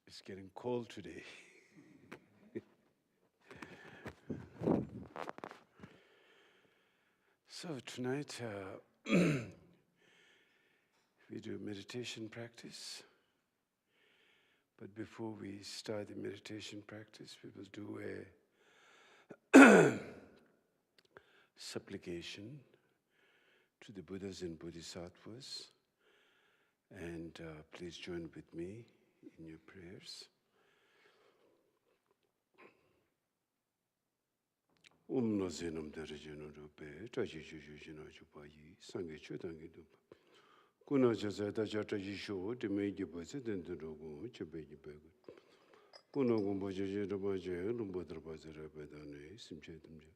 It's getting cold today. So tonight we do meditation practice. But before we start the meditation practice, we will do a supplication to the Buddhas and Bodhisattvas. And please join with me in your prayers. No zenam darajano rupe, taji jujujino jupayi, sangi chutangi dupa. Kuna jazada jata jisho, de meji bose dendurogo, chebeji bego. Kuna gumbo jaja rabaje, lumbo drabaze rabedane, simchetamje.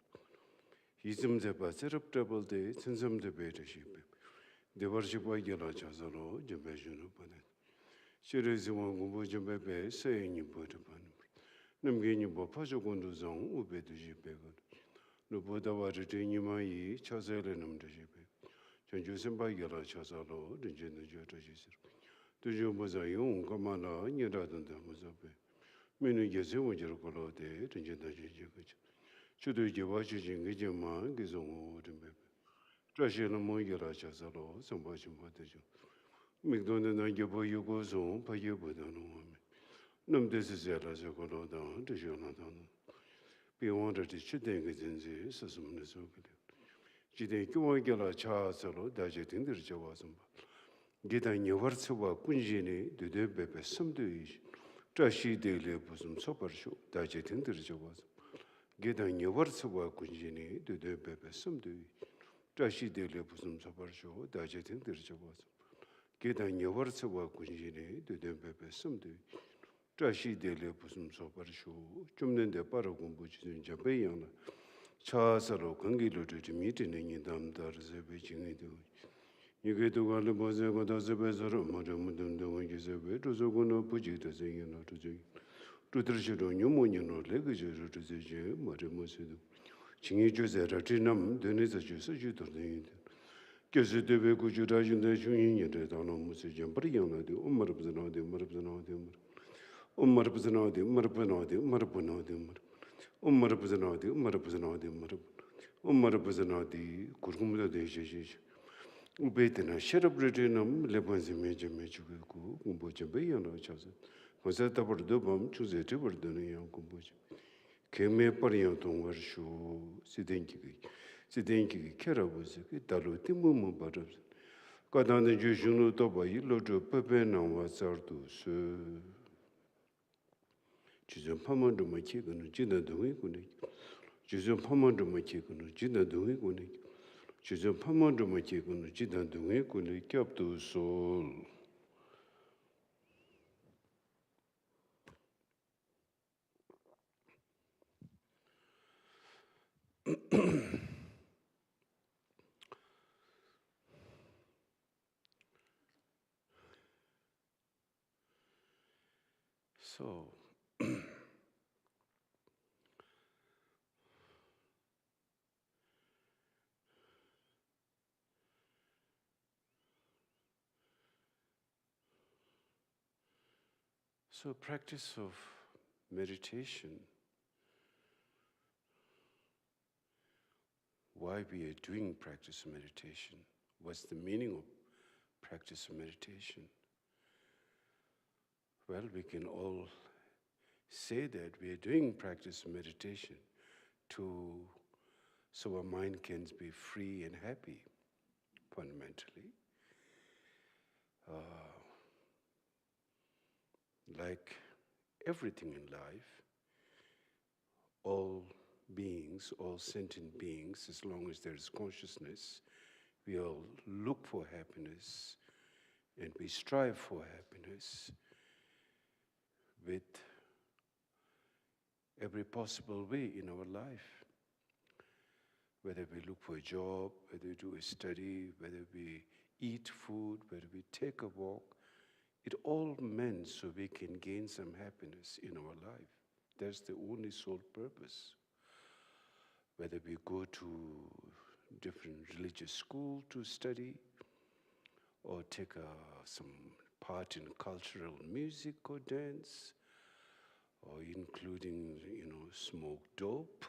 Hisam de baserap double day, sensam de beta sheep. The worship of Yala Chazalo, Jabajano Panet. Shirezi Wangumbo Jabebe, saying you put upon him. Namgini Bopajo Gonduzon, Ube de Jibego. No Buddha Waritini Mai, Chazelenum de Jibe. Janjusemba Yala Chazalo, the Jena Jota Jisr. The Jumazayon, Kamala, Yadadan Damazabe. Many Yasu Jerokolo de, the Jena Jibage. Should you watch Jingijama, Gizon, Odembe. Trashela Moyara Chazalo, some Bashim Potajo. McDonald Yabo Yugo, Payabodano. Num this is Yarazakolo down to Jonathan. Be wanted to Chideng in the Sasum Nesokil. Jideko Yala Chazalo, Dajetin the Jawasamba. Get a new Warsaw, Kunjini, the Debebe, some days. Trashi de Lepusum Super Show, Dajetin the Jawas. Get a new Warsaw, Kunjini, the Debebe, some days. Trashi de Lepusum Super Show, Dajetin the Jawas. Get a new Warsaw, Kunjini, the Debebe, some days. Trashi de Lepusum Super Show, Jumden de Paragumbuch in Japan. Chasaro, Kangilo to meeting in them, there is a beaching. You get to one of the does a better, Madame doing his way to Zogono Pujita saying not to do. To Trishado, Numunia, no legacy to the J, Madame Sedu. Chingitus at Ratinam, then is a juice you to the end. Kasi deve kujurajin de shunyin de dano musi jambriyana de umarabzanade umarabzanade umarabzanade umarabzanade umarabzanade umarabzanade umarabzanade umarabzanade kurgumda de jeje ubetena sharabretinam lebanzi meje mechuku kumboche beyana chasa masa tabar dobam chuze tibardani yan kumboche keme pariyan tongwar shu sidenki Sidenki Kerabuzi, Dalu Timumu Barabs. Kadan the Jushunu Toba, Lojo Pepen was Sartus. Chizum Pamando Machigan, Jina doing Gunik. Chizum Pamando Machigan, Jina doing Gunik. Chizum Pamando Machigan, Jina doing Gunik, up to soul. So, practice of meditation, why we are doing practice of meditation, what's the meaning of practice of meditation? Well, we can all say that we are doing practice of meditation so our mind can be free and happy, fundamentally. Like everything in life, all beings, all sentient beings, as long as there is consciousness, we all look for happiness and we strive for happiness with every possible way in our life. Whether we look for a job, whether we do a study, whether we eat food, whether we take a walk, it all meant so we can gain some happiness in our life. That's the only sole purpose. Whether we go to different religious school to study, or take some part in cultural music or dance, or including, smoke dope,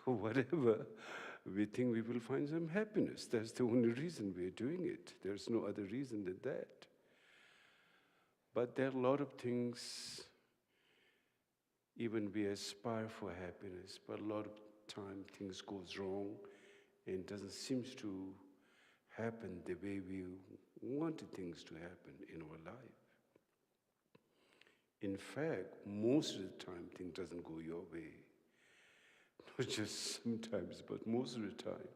or whatever, we think we will find some happiness. That's the only reason we're doing it. There's no other reason than that. But there are a lot of things, even we aspire for happiness, but a lot of time things goes wrong and doesn't seem to happen the way we wanted things to happen in our life. In fact, most of the time things doesn't go your way. Not just sometimes, but most of the time.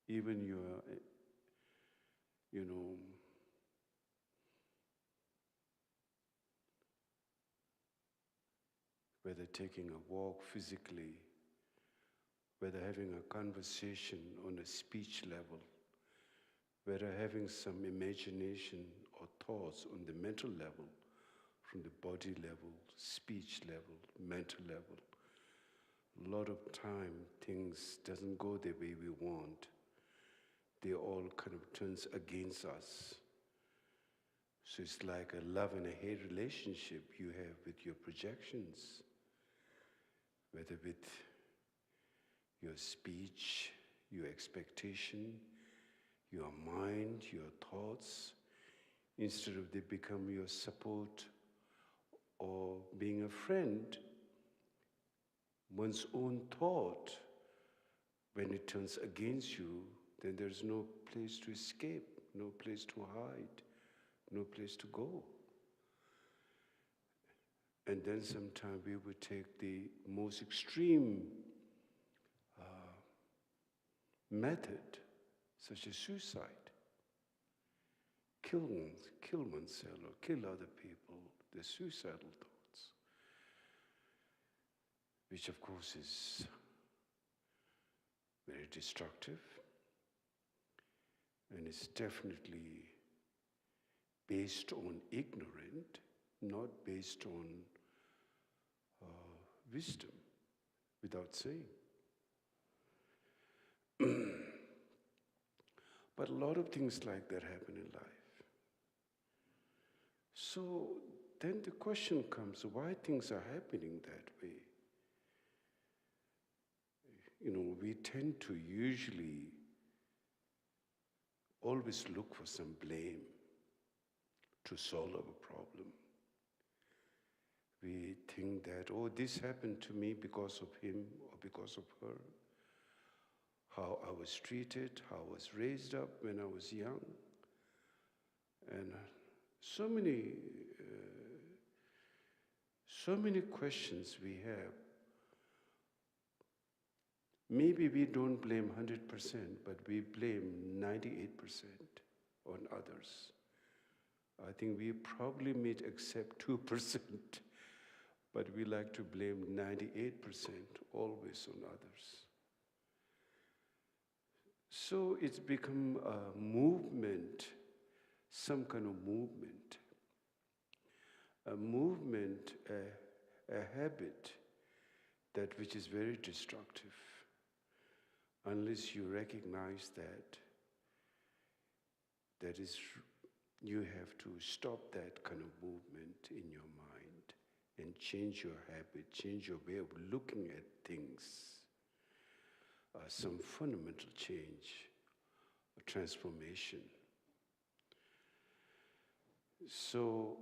Even your, whether taking a walk physically, whether having a conversation on a speech level, whether having some imagination or thoughts on the mental level, from the body level, speech level, mental level. A lot of time things doesn't go the way we want. They all kind of turns against us. So it's like a love and a hate relationship you have with your projections, whether with your speech, your expectation, your mind, your thoughts. Instead of they become your support or being a friend, one's own thought, when it turns against you, then there's no place to escape, no place to hide, no place to go. And then sometimes we would take the most extreme method, such as suicide. Kill oneself or kill other people, the suicidal thoughts, which of course is very destructive, and it's definitely based on ignorance, not based on wisdom, without saying. But a lot of things like that happen in life. So then the question comes, why things are happening that way? We tend to usually always look for some blame to solve our problem. We think that, this happened to me because of him or because of her. How I was treated, how I was raised up when I was young. And so many questions we have. Maybe we don't blame 100%, but we blame 98% on others. I think we probably may accept 2%, but we like to blame 98% always on others. So it's become a movement, some kind of movement. A movement, a habit, that which is very destructive, unless you recognize that is, you have to stop that kind of movement in your mind and change your habit, change your way of looking at things. Some fundamental change, a transformation. So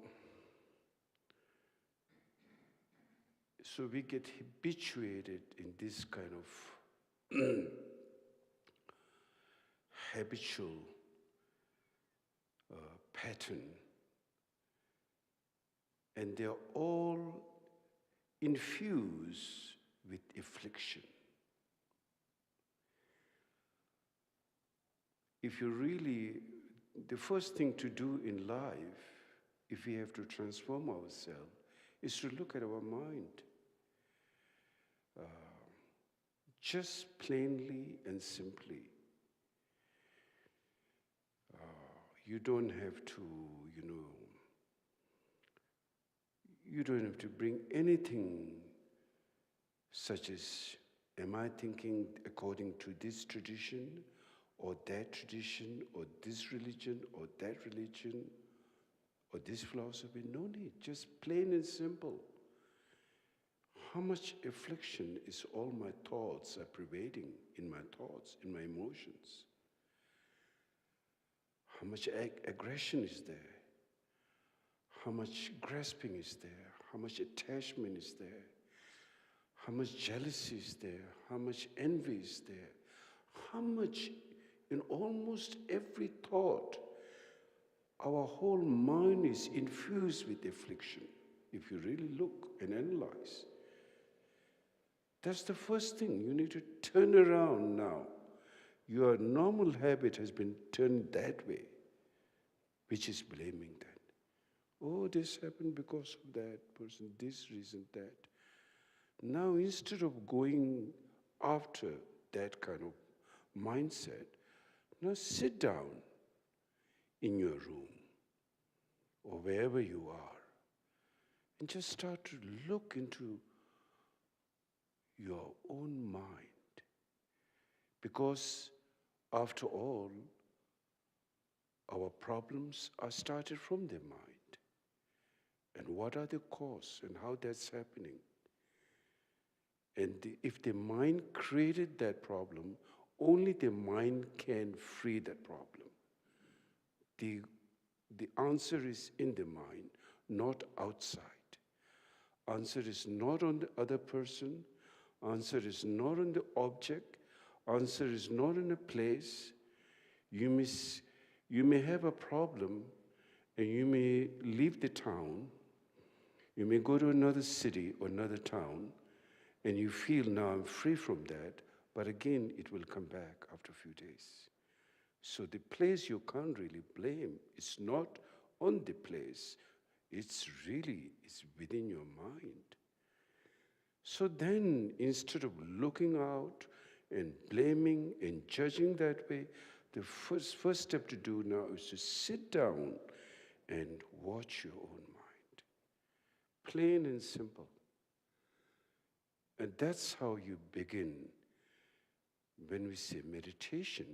we get habituated in this kind of habitual pattern, and they're all infused with affliction. If you really, the first thing to do in life, if we have to transform ourselves, is to look at our mind. Just plainly and simply. You don't have to, you don't have to bring anything such as Am I thinking according to this tradition, or that tradition, or this religion, or that religion, or this philosophy? No need, just plain and simple. How much affliction is all my thoughts are pervading in my thoughts, in my emotions? How much aggression is there? How much grasping is there? How much attachment is there? How much jealousy is there? How much envy is there? How much, in almost every thought, our whole mind is infused with affliction, if you really look and analyze. That's the first thing. You need to turn around now. Your normal habit has been turned that way, which is blaming that. Oh, this happened because of that person, this reason, that. Now, instead of going after that kind of mindset, now sit down in your room or wherever you are and just start to look into your own mind. Because after all, our problems are started from the mind. And what are the causes and how that's happening? And if the mind created that problem, only the mind can free that problem. The answer is in the mind, not outside. Answer is not on the other person. Answer is not on the object. Answer is not in a place. You may have a problem and you may leave the town. You may go to another city or another town and you feel, now I'm free from that, but again, it will come back after a few days. So the place you can't really blame, it's not on the place, it's within your mind. So then, instead of looking out and blaming and judging that way, the first step to do now is to sit down and watch your own mind. Plain and simple. And that's how you begin. When we say meditation,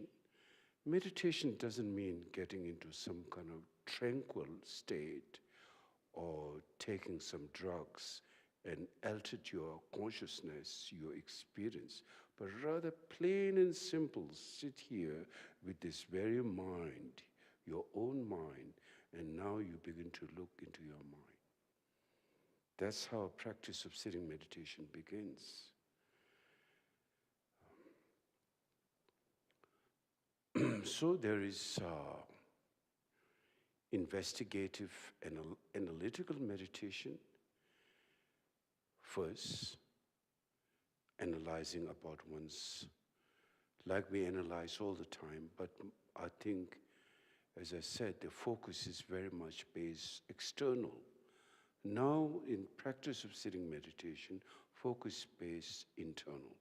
meditation doesn't mean getting into some kind of tranquil state or taking some drugs and alter your consciousness, your experience, but rather plain and simple, sit here with this very mind, your own mind, and now you begin to look into your mind. That's how a practice of sitting meditation begins. So there is investigative and analytical meditation. First, analyzing about one's, like we analyze all the time, but I think, as I said, the focus is very much based external. Now, in practice of sitting meditation, focus based internal.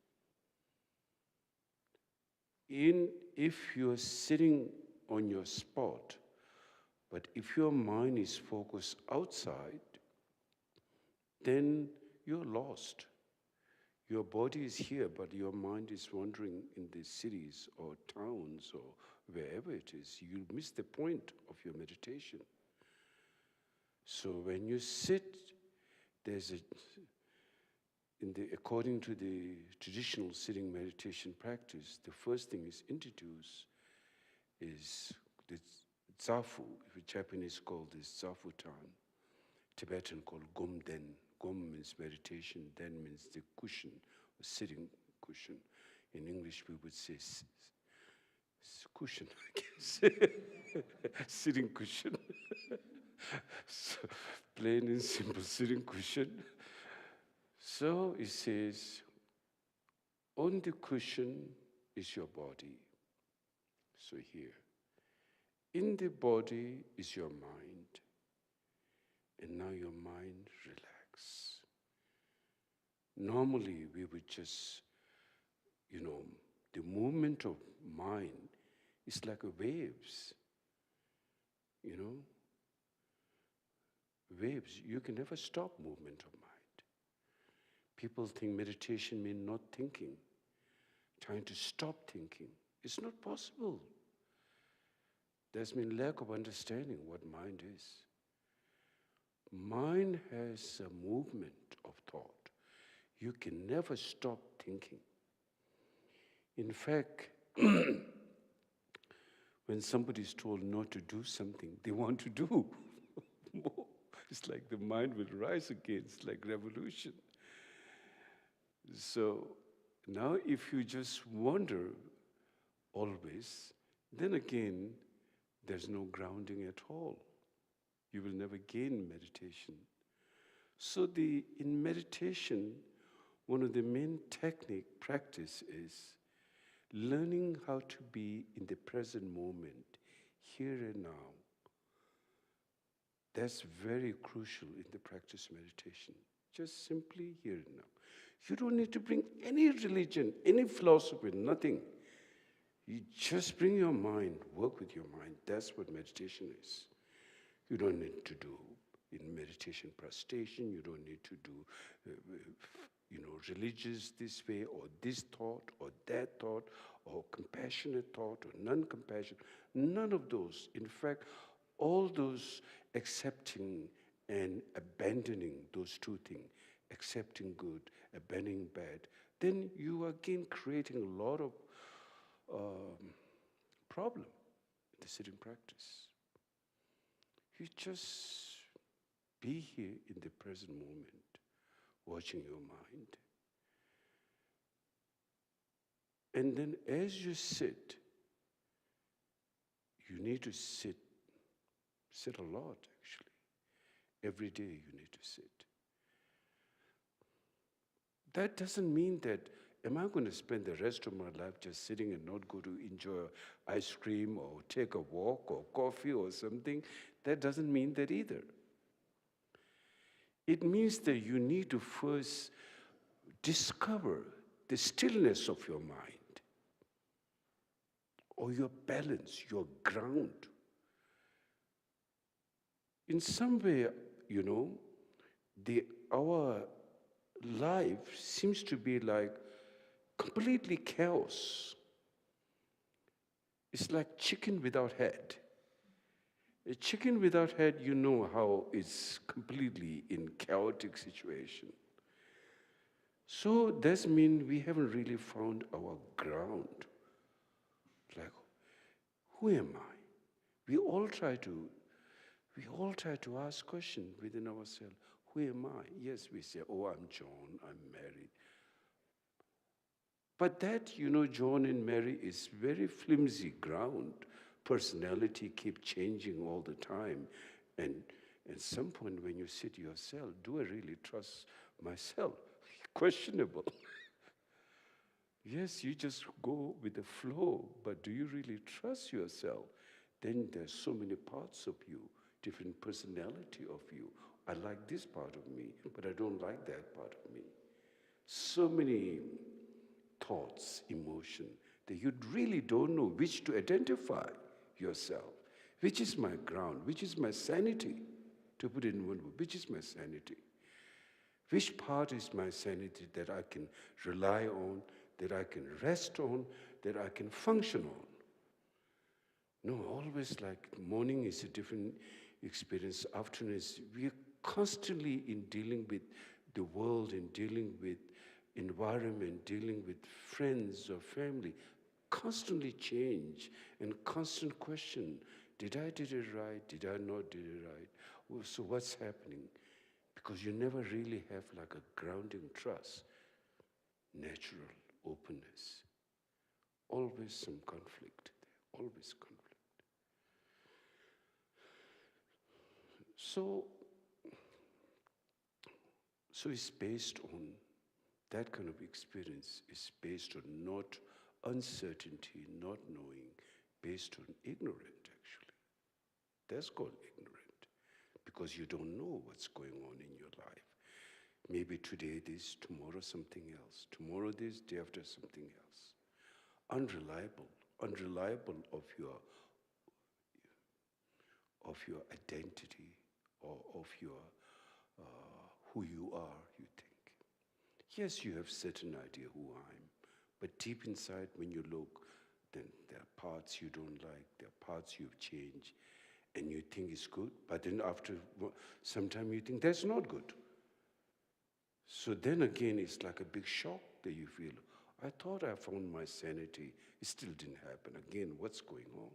If you're sitting on your spot, but if your mind is focused outside, then you're lost. Your body is here, but your mind is wandering in the cities or towns or wherever it is. You'll miss the point of your meditation. So when you sit, according to the traditional sitting meditation practice, the first thing is introduced is the zafu, which Japanese call this zafu-tan, Tibetan called gom-den. Gom means meditation, den means the cushion, or sitting cushion. In English, we would say cushion, I guess. Sitting cushion. So, plain and simple sitting cushion. So it says, on the cushion is your body. So here. In the body is your mind. And now your mind relax. Normally we would just, the movement of mind is like waves. Waves, you can never stop movement of mind. People think meditation means not thinking. trying to stop thinking. It's not possible. There's been lack of understanding what mind is. Mind has a movement of thought. You can never stop thinking. In fact, when somebody is told not to do something, they want to do more. It's like the mind will rise again. It's like revolution. So now if you just wonder always, then again, there's no grounding at all. You will never gain meditation. So in meditation, one of the main technique practice is learning how to be in the present moment, here and now. That's very crucial in the practice of meditation. Just simply here and now. You don't need to bring any religion, any philosophy, nothing. You just bring your mind, work with your mind. That's what meditation is. You don't need to do in meditation prostration. You don't need to do, religious this way or this thought or that thought or compassionate thought or non-compassionate. None of those. In fact, all those accepting and abandoning those two things, accepting good, abandoning bad, then you are again creating a lot of problem in the sitting practice. You just be here in the present moment, watching your mind. And then as you sit, you need to sit a lot actually. Every day you need to sit. That doesn't mean that, am I going to spend the rest of my life just sitting and not go to enjoy ice cream or take a walk or coffee or something? That doesn't mean that either. It means that you need to first discover the stillness of your mind or your balance, your ground. In some way, our life seems to be like completely chaos. It's like chicken without head. A chicken without head, you know how it's completely in chaotic situation. So that means we haven't really found our ground. Like, who am I? We all try to ask questions within ourselves. Who am I? Yes, we say, oh, I'm John, I'm Mary. But that, John and Mary is very flimsy ground. Personality keep changing all the time. And at some point when you sit yourself, do I really trust myself? Questionable. Yes, you just go with the flow, but do you really trust yourself? Then there's so many parts of you, different personality of you. I like this part of me, but I don't like that part of me. So many thoughts, emotion, that you really don't know which to identify yourself. Which is my ground? Which is my sanity? To put it in one word, which is my sanity? Which part is my sanity that I can rely on, that I can rest on, that I can function on? No, always like morning is a different experience, afternoon is, we are constantly in dealing with the world and dealing with environment, dealing with friends or family, constantly change and constant question. Did I did it right? Did I not did it right? Well, so what's happening? Because you never really have like a grounding trust, natural openness. Always some conflict there, always conflict. So it's based on, that kind of experience is based on not uncertainty, not knowing, based on ignorant actually. That's called ignorant, because you don't know what's going on in your life. Maybe today this, tomorrow something else, tomorrow this, day after something else. Unreliable of your identity or of your who you are, you think. Yes, you have certain idea who I am, But deep inside, when you look, then there are parts you don't like, there are parts you've changed, and you think it's good, but then after some time you think that's not good. So then again, it's like a big shock that you feel, I thought I found my sanity, it still didn't happen. Again, what's going on?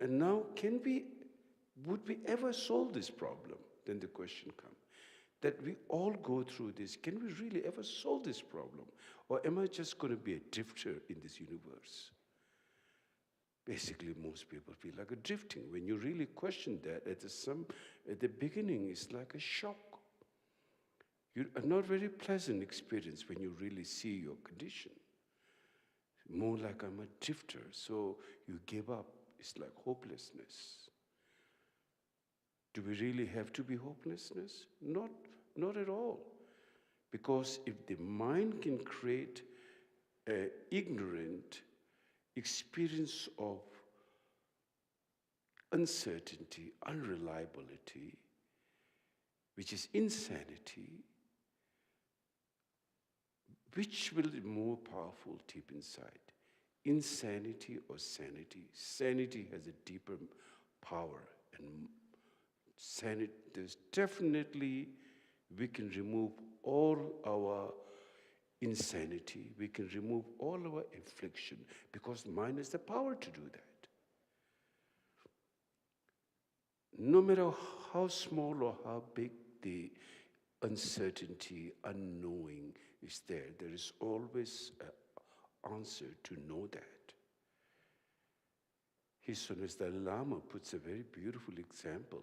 And now, would we ever solve this problem? Then the question comes. That we all go through this, can we really ever solve this problem? Or am I just going to be a drifter in this universe? Basically, most people feel like a drifting. When you really question that, at the beginning, it's like a shock. A not very pleasant experience when you really see your condition. More like I'm a drifter, so you give up. It's like hopelessness. Do we really have to be hopelessness? Not at all. Because if the mind can create an ignorant experience of uncertainty, unreliability, which is insanity, which will be more powerful deep inside? Insanity or sanity? Sanity has a deeper power, and sanity, there's definitely, we can remove all our insanity, we can remove all our affliction, because mind has the power to do that. No matter how small or how big the uncertainty, unknowing is there is always an answer to know that. His Holiness the Lama puts a very beautiful example.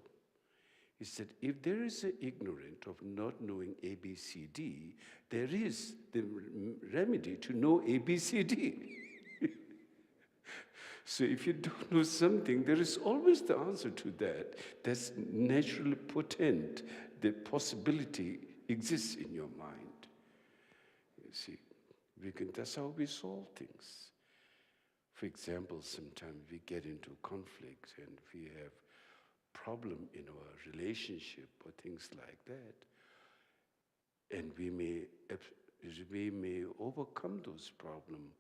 He said, if there is an ignorant of not knowing ABCD, there is the remedy to know ABCD. So if you don't know something, there is always the answer to that. That's naturally potent. The possibility exists in your mind. You see, that's how we solve things. For example, sometimes we get into conflict and we have problem in our relationship or things like that. And we may overcome those problems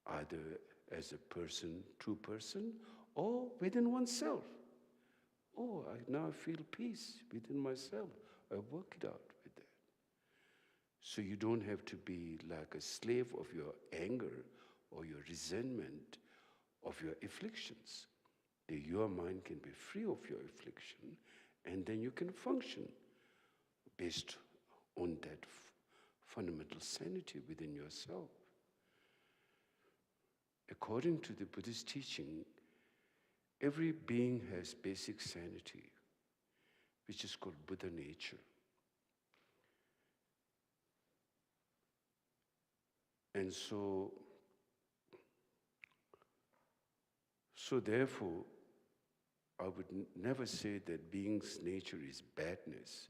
either as a person, true person, or within oneself. Oh, now I feel peace within myself. I work it out with that. So you don't have to be like a slave of your anger or your resentment of your afflictions. Your mind can be free of your affliction, and then you can function based on that fundamental sanity within yourself. According to the Buddhist teaching, every being has basic sanity, which is called Buddha nature. And so therefore, I would never say that being's nature is badness,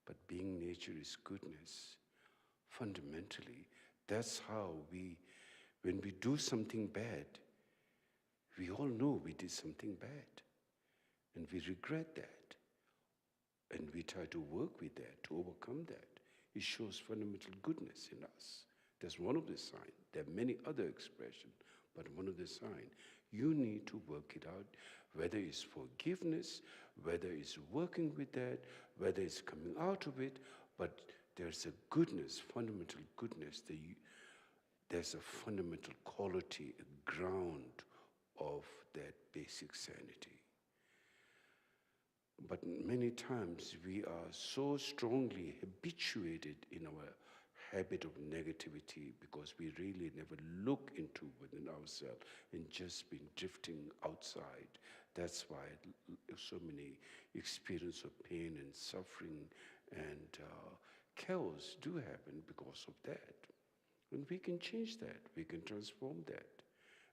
but being nature is goodness. Fundamentally, that's how when we do something bad, we all know we did something bad, and we regret that, and we try to work with that, to overcome that. It shows fundamental goodness in us. That's one of the signs. There are many other expressions, but one of the signs. You need to work it out, whether it's forgiveness, whether it's working with that, whether it's coming out of it, but there's a goodness, fundamental goodness. There's a fundamental quality, a ground of that basic sanity. But many times we are so strongly habituated in our habit of negativity because we really never look into within ourselves and just been drifting outside. That's why so many experience of pain and suffering and chaos do happen because of that. And we can change that, we can transform that.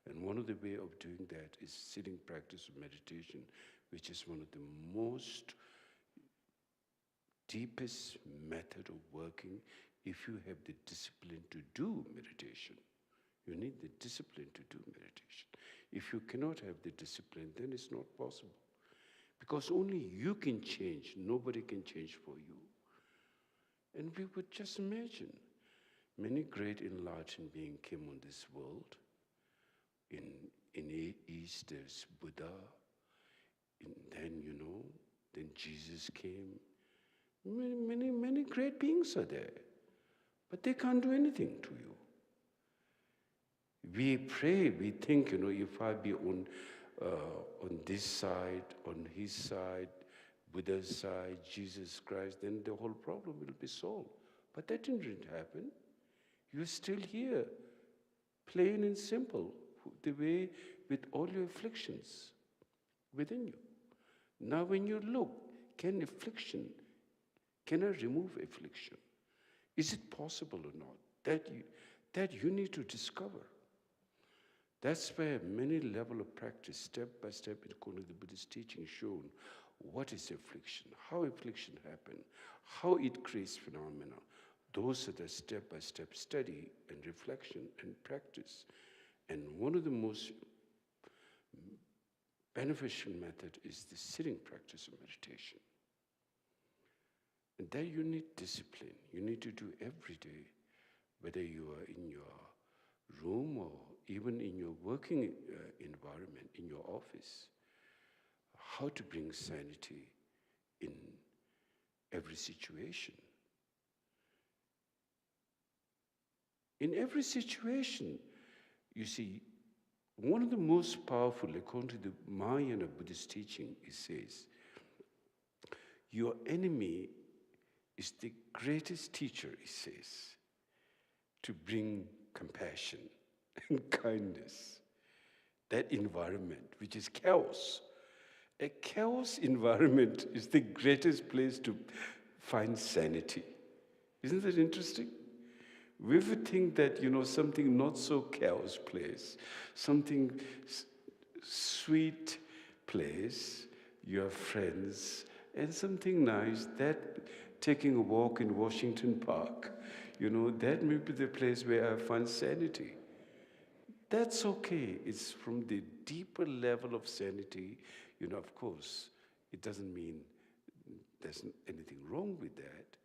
And one of the way of doing that is sitting practice of meditation, which is one of the most deepest method of working if you have the discipline to do meditation. You need the discipline to do meditation. If you cannot have the discipline, then it's not possible. Because only you can change, nobody can change for you. And we would just imagine many great enlightened beings came on this world. In the East, there's Buddha. Then Jesus came. Many great beings are there. But they can't do anything to you. We pray, we think, if I be on this side, on his side, Buddha's side, Jesus Christ, then the whole problem will be solved. But that didn't happen. You're still here, plain and simple, the way with all your afflictions within you. Now when you look, can I remove affliction? Is it possible or not? That you need to discover. That's where many levels of practice, step by step, according to the Buddhist teaching, shown what is affliction, how affliction happens, how it creates phenomena. Those are the step-by-step study and reflection and practice. And one of the most beneficial method is the sitting practice of meditation. And there you need discipline. You need to do every day, whether you are in your room or even in your working environment, in your office, how to bring sanity in every situation. In every situation, you see, one of the most powerful, according to the Mahayana Buddhist teaching, it says, your enemy is the greatest teacher, it says, to bring compassion and kindness. That environment, which is chaos. A chaos environment is the greatest place to find sanity. Isn't that interesting? We would think that, something not so chaos place, something sweet place, your friends, and something nice, that taking a walk in Washington Park, that may be the place where I find sanity. That's okay. It's from the deeper level of sanity, of course, it doesn't mean there's anything wrong with that,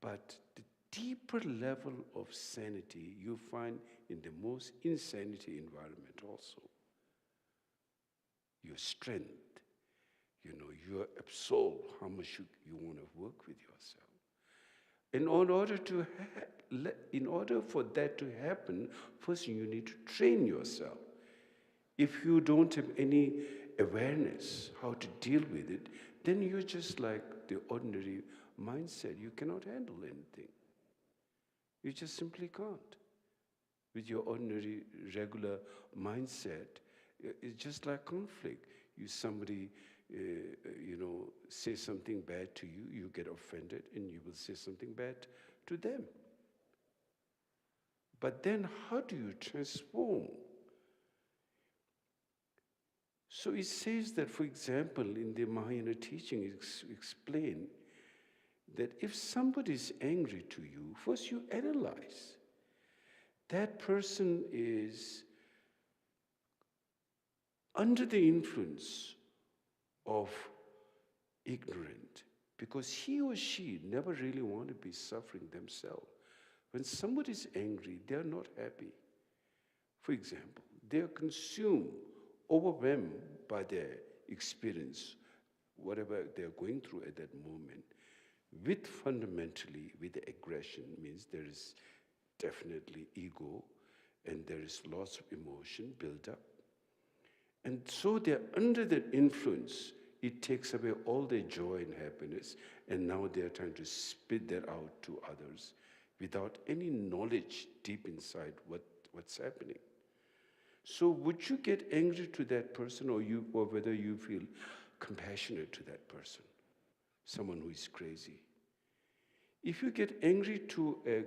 but the deeper level of sanity you find in the most insanity environment also. Your strength, your absolve, how much you want to work with yourself. In order for that to happen, first you need to train yourself. If you don't have any awareness how to deal with it, then you're just like the ordinary mindset. You cannot handle anything. You just simply can't. With your ordinary, regular mindset, it's just like conflict. Somebody say something bad to you, you get offended, and you will say something bad to them. But then how do you transform? So it says that, for example, in the Mahayana teaching, it's explained that if somebody is angry to you, first you analyze. That person is under the influence of ignorant, because he or she never really want to be suffering themselves. When somebody is angry, they are not happy. For example, they are consumed, overwhelmed by their experience, whatever they are going through at that moment. Fundamentally, with the aggression, means there is definitely ego, and there is lots of emotion built up. And so they're under that influence. It takes away all their joy and happiness, and now they're trying to spit that out to others without any knowledge deep inside what's happening. So would you get angry to that person, or whether you feel compassionate to that person, someone who is crazy? If you get angry to a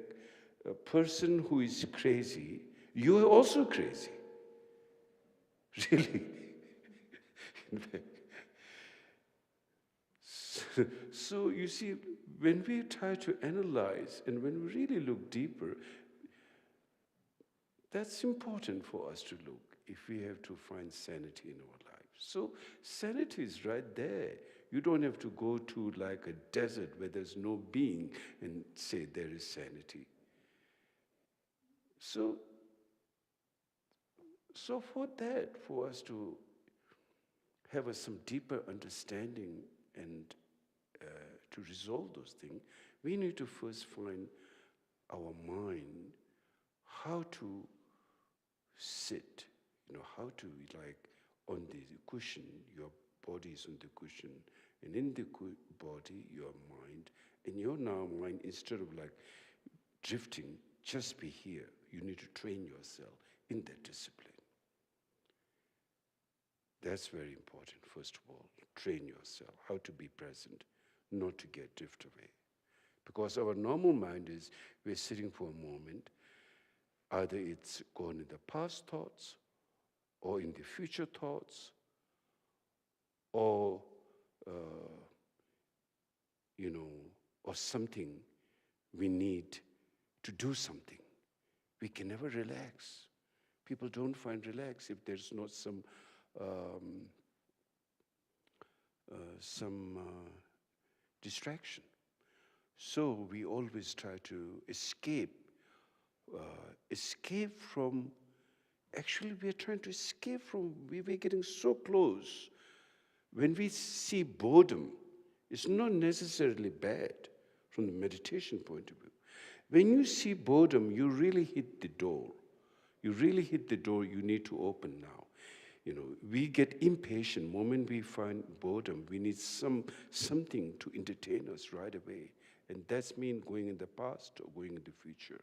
person who is crazy, you are also crazy. Really. In fact. So you see, when we try to analyze and when we really look deeper, that's important for us to look if we have to find sanity in our lives. So sanity is right there. You don't have to go to like a desert where there's no being and say there is sanity. So for that, for us to have some deeper understanding and to resolve those things, we need to first find our mind how to sit, how to, like, on the cushion, your body is on the cushion, and in the body, your mind, and your now mind, instead of like drifting, just be here. You need to train yourself in that discipline. That's very important, first of all. Train yourself how to be present, not to get drift away. Because our normal mind is, we're sitting for a moment, either it's gone in the past thoughts, or in the future thoughts, or, or something we need to do something. We can never relax. People don't find relax if there's not some distraction. So we always try to escape from, actually we are trying to escape from, we're getting so close. When we see boredom, it's not necessarily bad from the meditation point of view. When you see boredom, you really hit the door. You really hit the door you need to open now. We get impatient the moment we find boredom. We need something to entertain us right away. And that's mean going in the past or going in the future,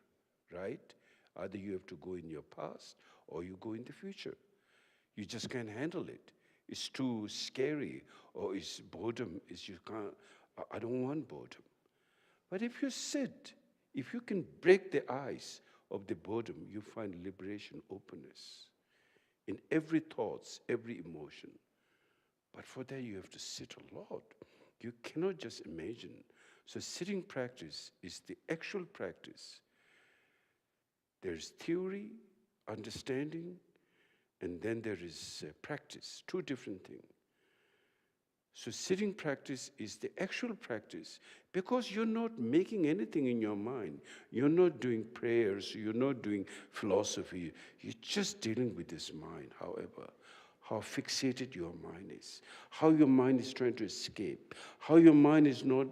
right? Either you have to go in your past or you go in the future. You just can't handle it. It's too scary, or it's boredom, you can't, I don't want boredom. But if you sit, if you can break the ice of the boredom, you find liberation, openness in every thoughts, every emotion. But for that, you have to sit a lot. You cannot just imagine. So sitting practice is the actual practice. There's theory, understanding, and then there is practice, two different things. So sitting practice is the actual practice, because you're not making anything in your mind. You're not doing prayers, you're not doing philosophy. You're just dealing with this mind, however, how fixated your mind is, how your mind is trying to escape, how your mind is not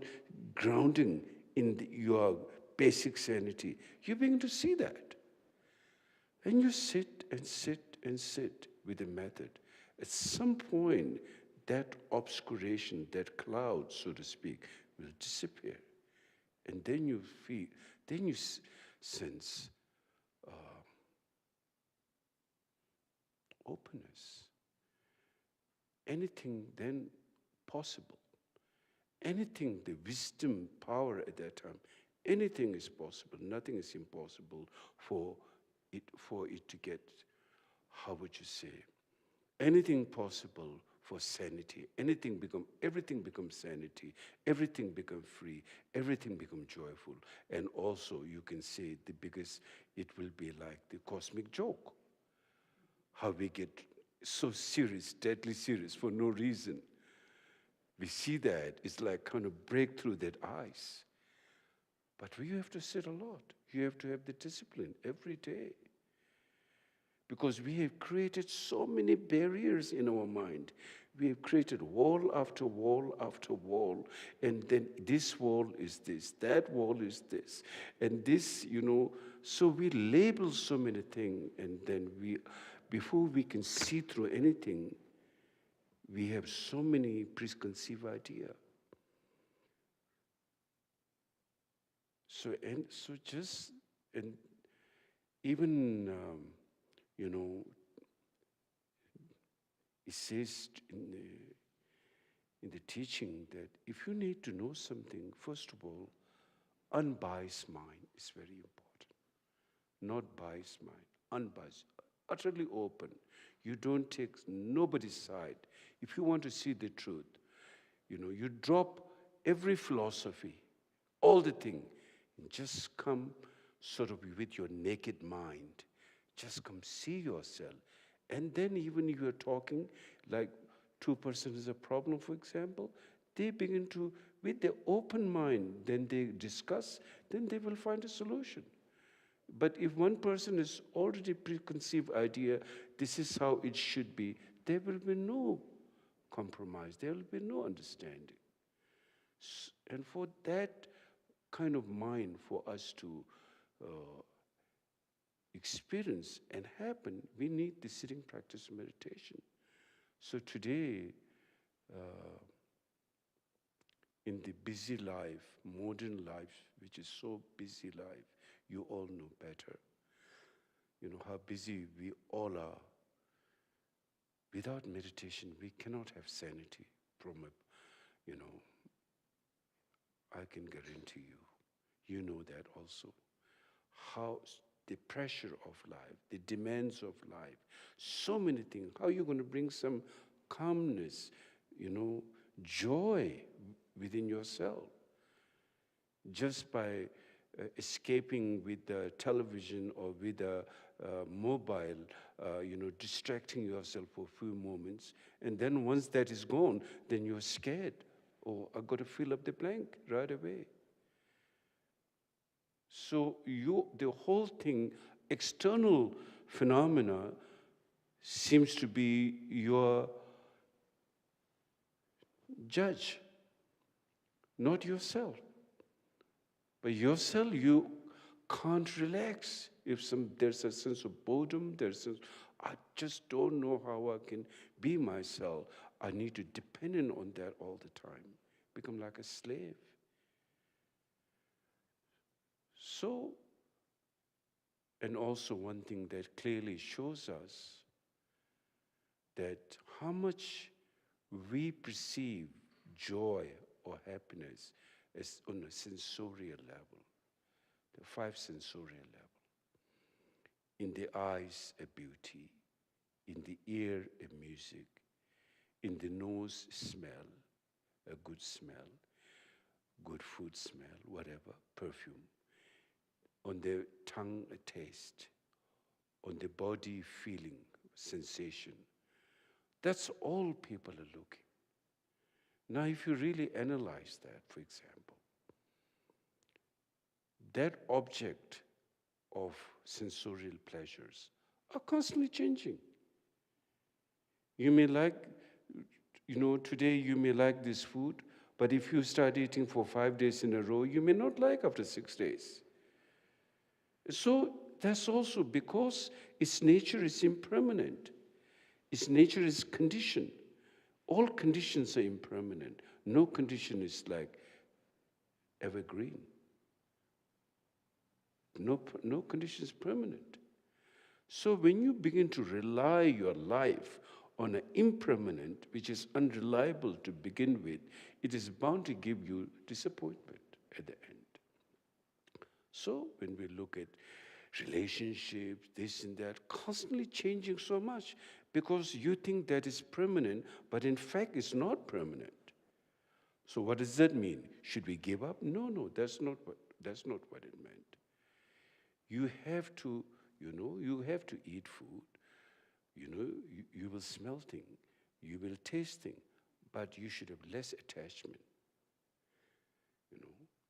grounding in your basic sanity. You begin to see that. And you sit and sit and sit with a method. At some point, that obscuration, that cloud, so to speak, will disappear. And then you feel, then you sense openness. Anything then possible. Anything, the wisdom, power at that time, anything is possible. Nothing is impossible for it to get, how would you say, anything possible for sanity. Everything becomes sanity. Everything becomes free. Everything becomes joyful. And also, you can say the biggest, it will be like the cosmic joke. How we get so serious, deadly serious for no reason. We see that, it's like kind of break through that ice. But you have to sit a lot. You have to have the discipline every day. Because we have created so many barriers in our mind. We have created wall after wall after wall. And then this wall is this, that wall is this. And this, so we label so many things. And then before we can see through anything, we have so many preconceived ideas. And even, it says in the teaching that if you need to know something, first of all, unbiased mind is very important. Not biased mind, unbiased, utterly open. You don't take nobody's side. If you want to see the truth, you drop every philosophy, all the thing, and just come sort of with your naked mind. Just come see yourself. And then even if you're talking, like 2% is a problem, for example, they begin to, with their open mind, then they discuss, then they will find a solution. But if one person is already preconceived idea, this is how it should be, there will be no compromise, there will be no understanding. And for that kind of mind for us to experience and happen, we need the sitting practice of meditation. So today, in the busy life, modern life, which is so busy life, you all know better. You know how busy we all are. Without meditation, we cannot have sanity from I can guarantee you. You know that also. How the pressure of life, the demands of life, so many things. How are you going to bring some calmness, joy within yourself? Just by escaping with the television or with the mobile, distracting yourself for a few moments. And then once that is gone, then you're scared. Oh, I've got to fill up the blank right away. So the whole thing, external phenomena, seems to be your judge, not yourself. But yourself, you can't relax. If there's a sense of boredom, I just don't know how I can be myself. I need to depend on that all the time. Become like a slave. So, and also one thing that clearly shows us that how much we perceive joy or happiness is on a sensorial level, the 5 sensorial level. In the eyes, a beauty. In the ear, a music. In the nose, smell, a good smell, good food smell, whatever, perfume. On the tongue, a taste. On the body, feeling, sensation. That's all people are looking. Now, if you really analyze that, for example, that object of sensorial pleasures are constantly changing. You may like, today you may like this food, but if you start eating for 5 days in a row, you may not like after 6 days. So that's also because its nature is impermanent. Its nature is conditioned. All conditions are impermanent. No condition is like evergreen. No condition is permanent. So when you begin to rely your life on an impermanent, which is unreliable to begin with, it is bound to give you disappointment at the end. So when we look at relationships, this and that, constantly changing so much because you think that is permanent, but in fact it's not permanent. So what does that mean? Should we give up? No, that's not what it meant. You have to, you have to eat food. You will smell things, you will taste things, but you should have less attachment.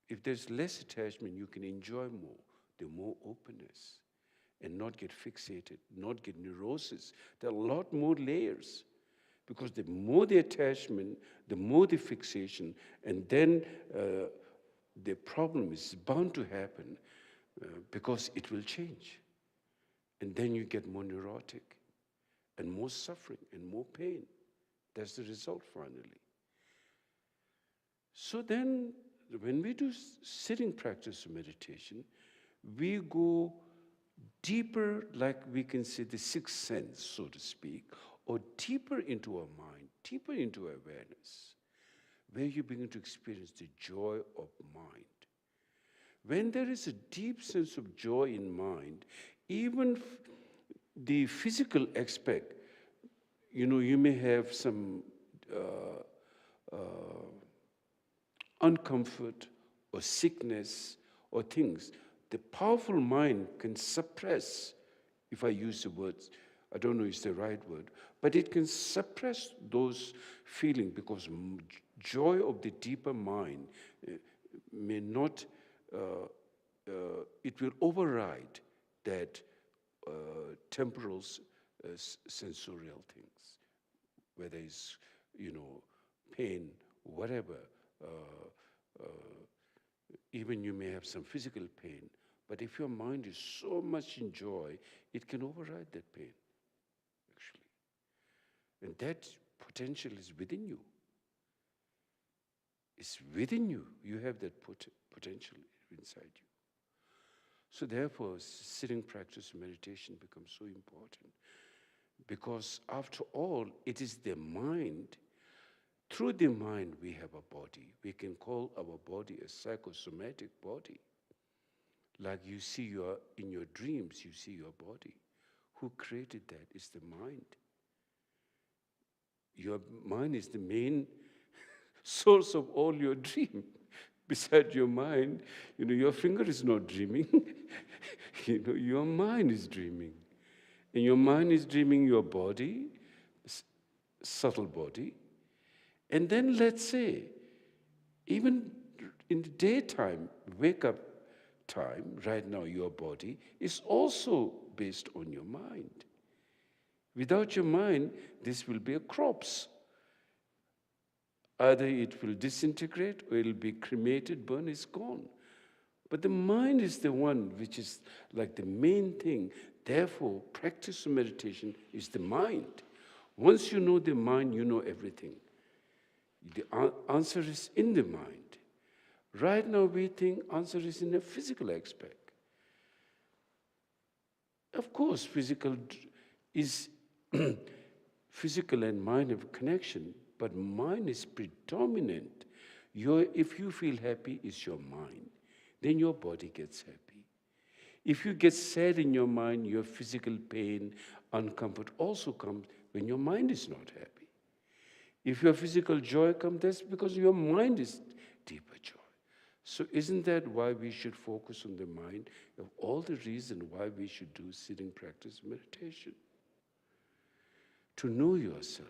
If there's less attachment, you can enjoy more, the more openness, and not get fixated, not get neurosis. There are a lot more layers, because the more the attachment, the more the fixation, and then the problem is bound to happen because it will change. And then you get more neurotic, and more suffering, and more pain. That's the result finally. So then, when we do sitting practice of meditation, we go deeper, like we can say the sixth sense, so to speak, or deeper into our mind, deeper into awareness, where you begin to experience the joy of mind. When there is a deep sense of joy in mind, even the physical aspect, you may have some uncomfort or sickness or things. The powerful mind can suppress, if I use the words, I don't know if it's the right word, but it can suppress those feelings because joy of the deeper mind may not, it will override that temporal sensorial things, whether it's, pain, whatever. Even you may have some physical pain, but if your mind is so much in joy, it can override that pain, actually. And that potential is within you. It's within you. You have that potential inside you. So therefore, sitting practice meditation becomes so important. Because after all, it is the mind. Through the mind, we have a body. We can call our body a psychosomatic body. Like you see in your dreams, you see your body. Who created that? It's the mind. Your mind is the main source of all your dream. Beside your mind, your finger is not dreaming. Your mind is dreaming. And your mind is dreaming your body, subtle body. And then let's say, even in the daytime, wake up time, right now your body is also based on your mind. Without your mind, this will be a corpse. Either it will disintegrate or it will be cremated, burned, it's gone. But the mind is the one which is like the main thing. Therefore, practice of meditation is the mind. Once you know the mind, you know everything. The answer is in the mind. Right now we think answer is in a physical aspect. Of course, physical and mind have a connection, but mind is predominant. If you feel happy, it's your mind. Then your body gets happy. If you get sad in your mind, your physical pain, uncomfort also comes when your mind is not happy. If your physical joy comes, that's because your mind is deeper joy. So isn't that why we should focus on the mind? Of all the reason why we should do sitting practice meditation. To know yourself,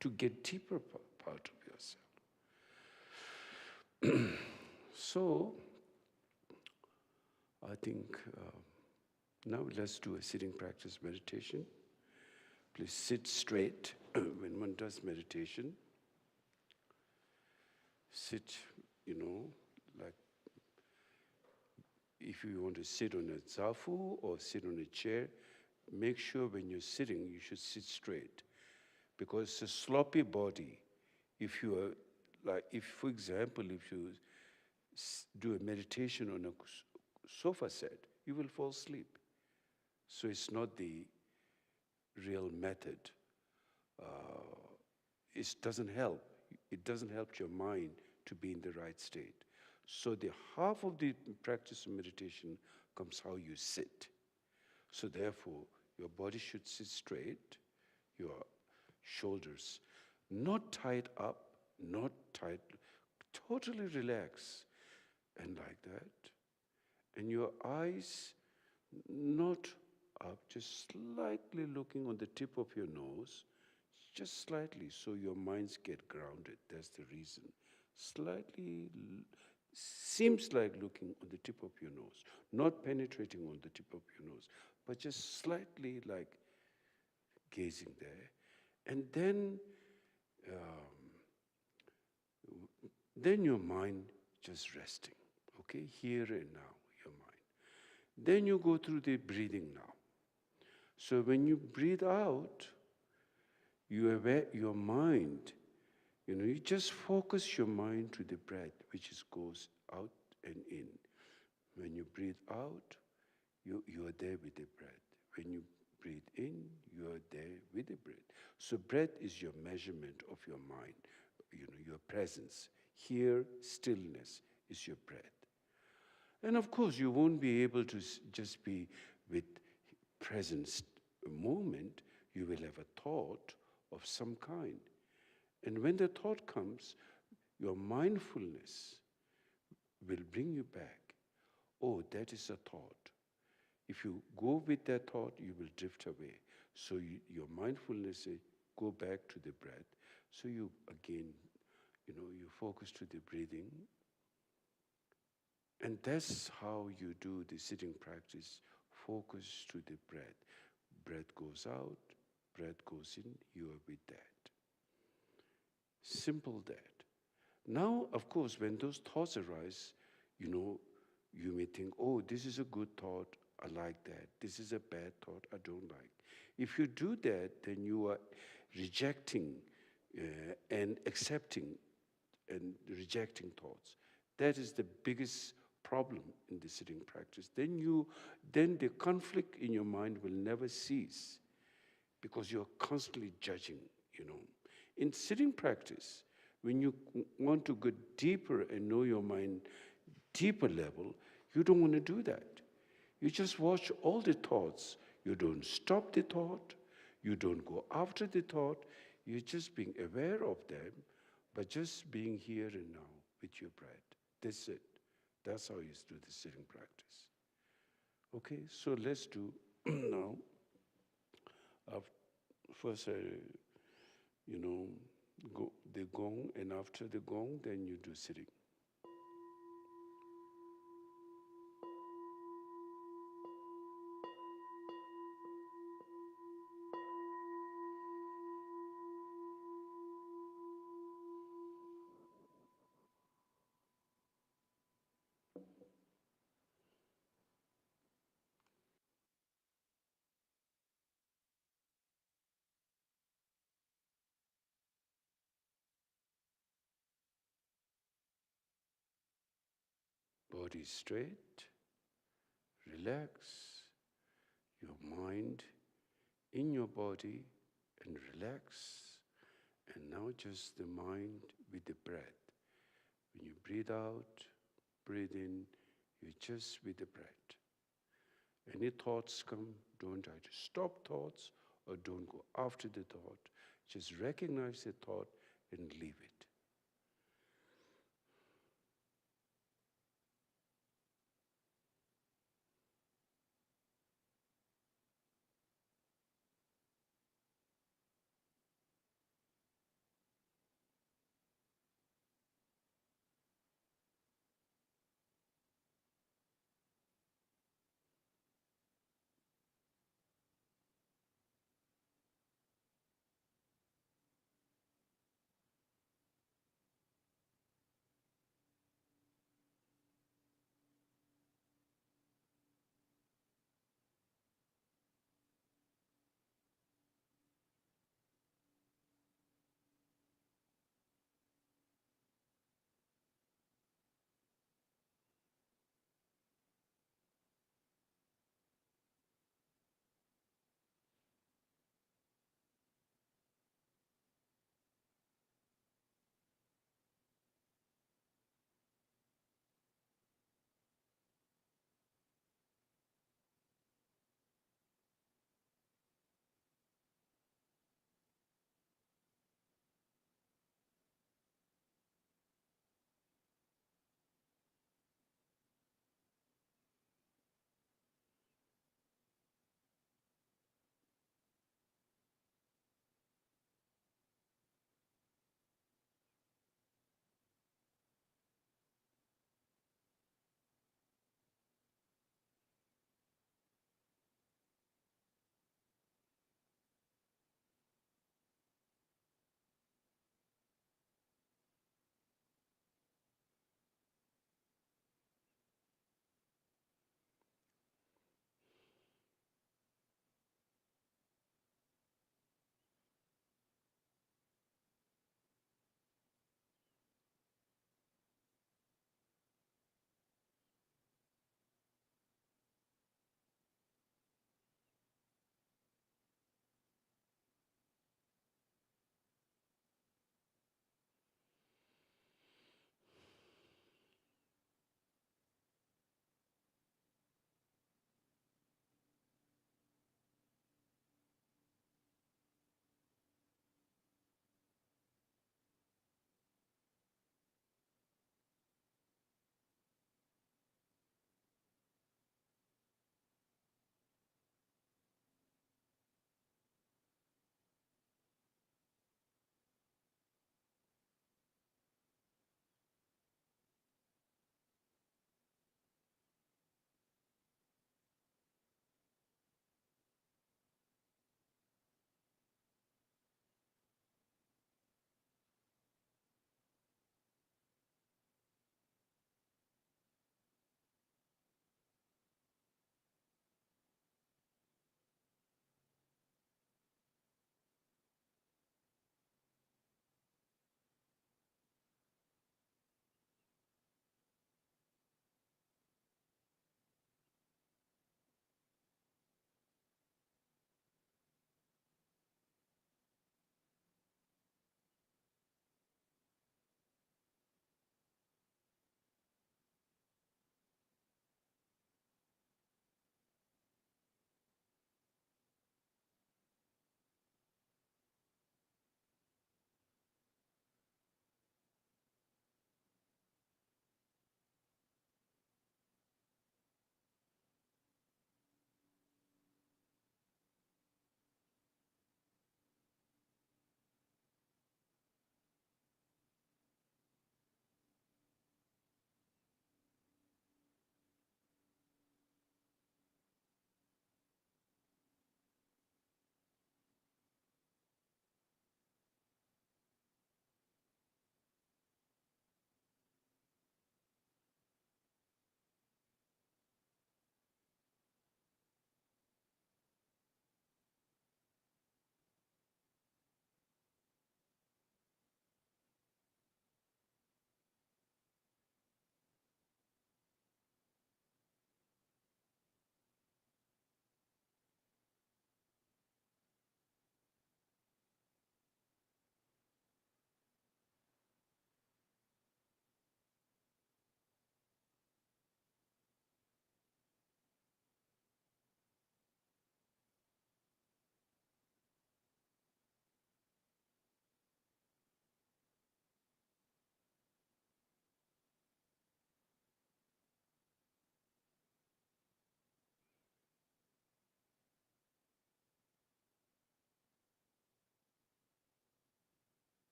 to get deeper part of yourself. So, I think now let's do a sitting practice meditation. Please sit straight when one does meditation. Sit, like if you want to sit on a zafu or sit on a chair, make sure when you're sitting, you should sit straight. Because it's a sloppy body. If you are, for example, if you do a meditation on a sofa set, you will fall asleep. So it's not the real method. It doesn't help. It doesn't help your mind to be in the right state. So the half of the practice of meditation comes how you sit. So therefore, your body should sit straight, your shoulders not tied up, not tight, totally relaxed, and like that. And your eyes not up, just slightly looking on the tip of your nose, just slightly, so your minds get grounded. That's the reason. Slightly seems like looking on the tip of your nose, not penetrating on the tip of your nose, but just slightly like gazing there. And then your mind just resting, okay? Here and now, your mind. Then you go through the breathing now. So when you breathe out, you aware your mind, you just focus your mind to the breath, which goes out and in. When you breathe out, you are there with the breath. When you breathe in, you are there with the breath. So breath is your measurement of your mind, your presence. Here, stillness is your breath. And of course, you won't be able to just be with present moment. You will have a thought of some kind. And when the thought comes, your mindfulness will bring you back. Oh, that is a thought. If you go with that thought, you will drift away. So your mindfulness says, go back to the breath. So you again, you focus to the breathing. And that's how you do the sitting practice. Focus to the breath. Breath goes out, breath goes in, you are with that. Simple that. Now, of course, when those thoughts arise, you may think, oh, this is a good thought, I like that. This is a bad thought, I don't like. If you do that, then you are rejecting and accepting and rejecting thoughts. That is the biggest problem in the sitting practice. Then the conflict in your mind will never cease because you're constantly judging. In sitting practice, when you want to go deeper and know your mind deeper level, you don't want to do that. You just watch all the thoughts. You don't stop the thought. You don't go after the thought. You're just being aware of them, but just being here and now with your breath. That's it. That's how you do the sitting practice. Okay, so let's do now. First, go the gong, and after the gong, then you do sitting. Body straight, relax your mind in your body and relax. And now just the mind with the breath. When you breathe out, breathe in, you're just with the breath. Any thoughts come, don't try to stop thoughts or don't go after the thought. Just recognize the thought and leave it.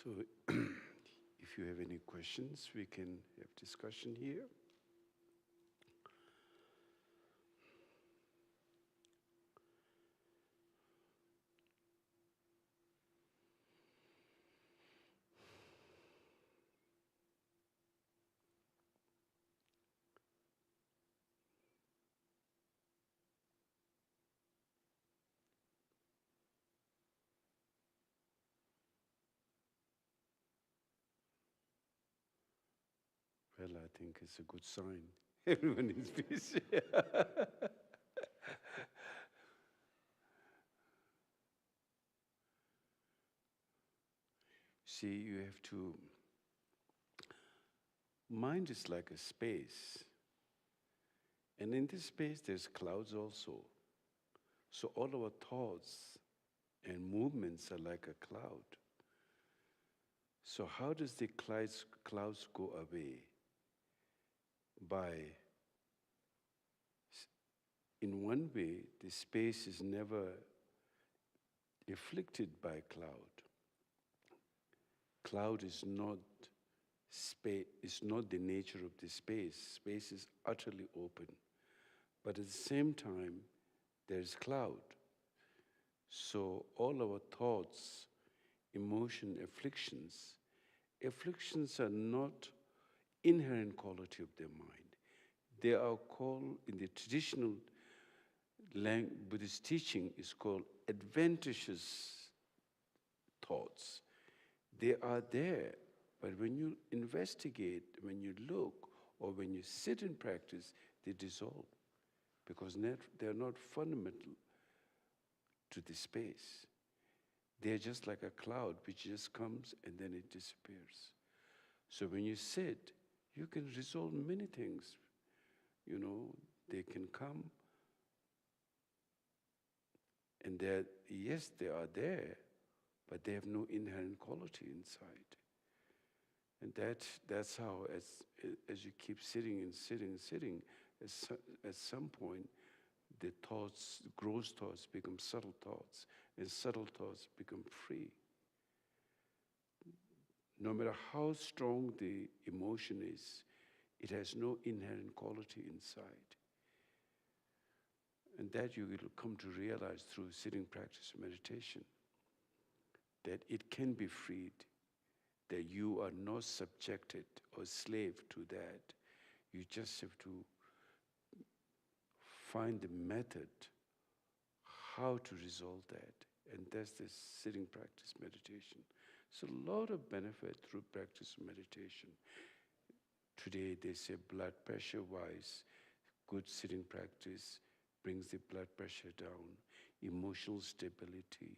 So, if you have any questions, we can have discussion here. Well, I think it's a good sign. Everyone is busy. See, you have to, mind is like a space. And in this space, there's clouds also. So all our thoughts and movements are like a cloud. So how does the clouds go away? By, in one way, the space is never afflicted by a cloud. Cloud is not space, is not the nature of the space. Space is utterly open. But at the same time, there's cloud. So all our thoughts, emotion, afflictions are not inherent quality of the mind. They are called, in the traditional Buddhist teaching, is called adventitious thoughts. They are there, but when you investigate, when you look, or when you sit in practice, they dissolve because they're not fundamental to the space. They're just like a cloud which just comes and then it disappears. So when you sit, you can resolve many things. You know, they can come and yes, they are there, but they have no inherent quality inside. And that's how, as you keep sitting and sitting, at some point, the thoughts, gross thoughts become subtle thoughts, and subtle thoughts become free. No matter how strong the emotion is, it has no inherent quality inside. And that you will come to realize through sitting practice meditation, that it can be freed, that you are not subjected or slave to that. You just have to find the method how to resolve that. And that's the sitting practice meditation. So a lot of benefit through practice of meditation. Today they say blood pressure-wise, good sitting practice brings the blood pressure down, emotional stability,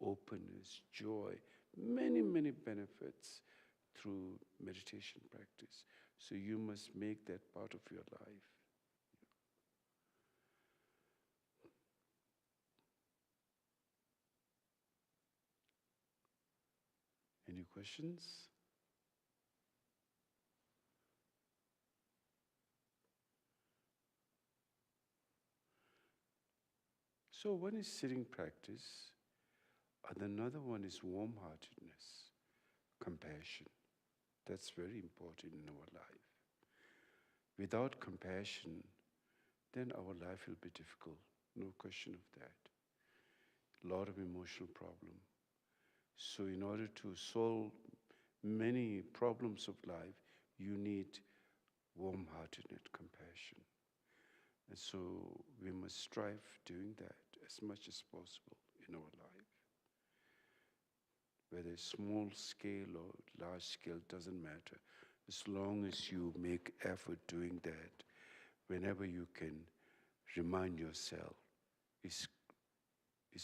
openness, joy, many, many benefits through meditation practice. So you must make that part of your life. Any questions? So one is sitting practice, and another one is warm-heartedness, compassion. That's very important in our life. Without compassion, then our life will be difficult, no question of that. A lot of emotional problem. So in order to solve many problems of life, you need warm-heartedness, compassion. And so we must strive doing that as much as possible in our life. Whether small scale or large scale, doesn't matter. As long as you make effort doing that, whenever you can remind yourself, it's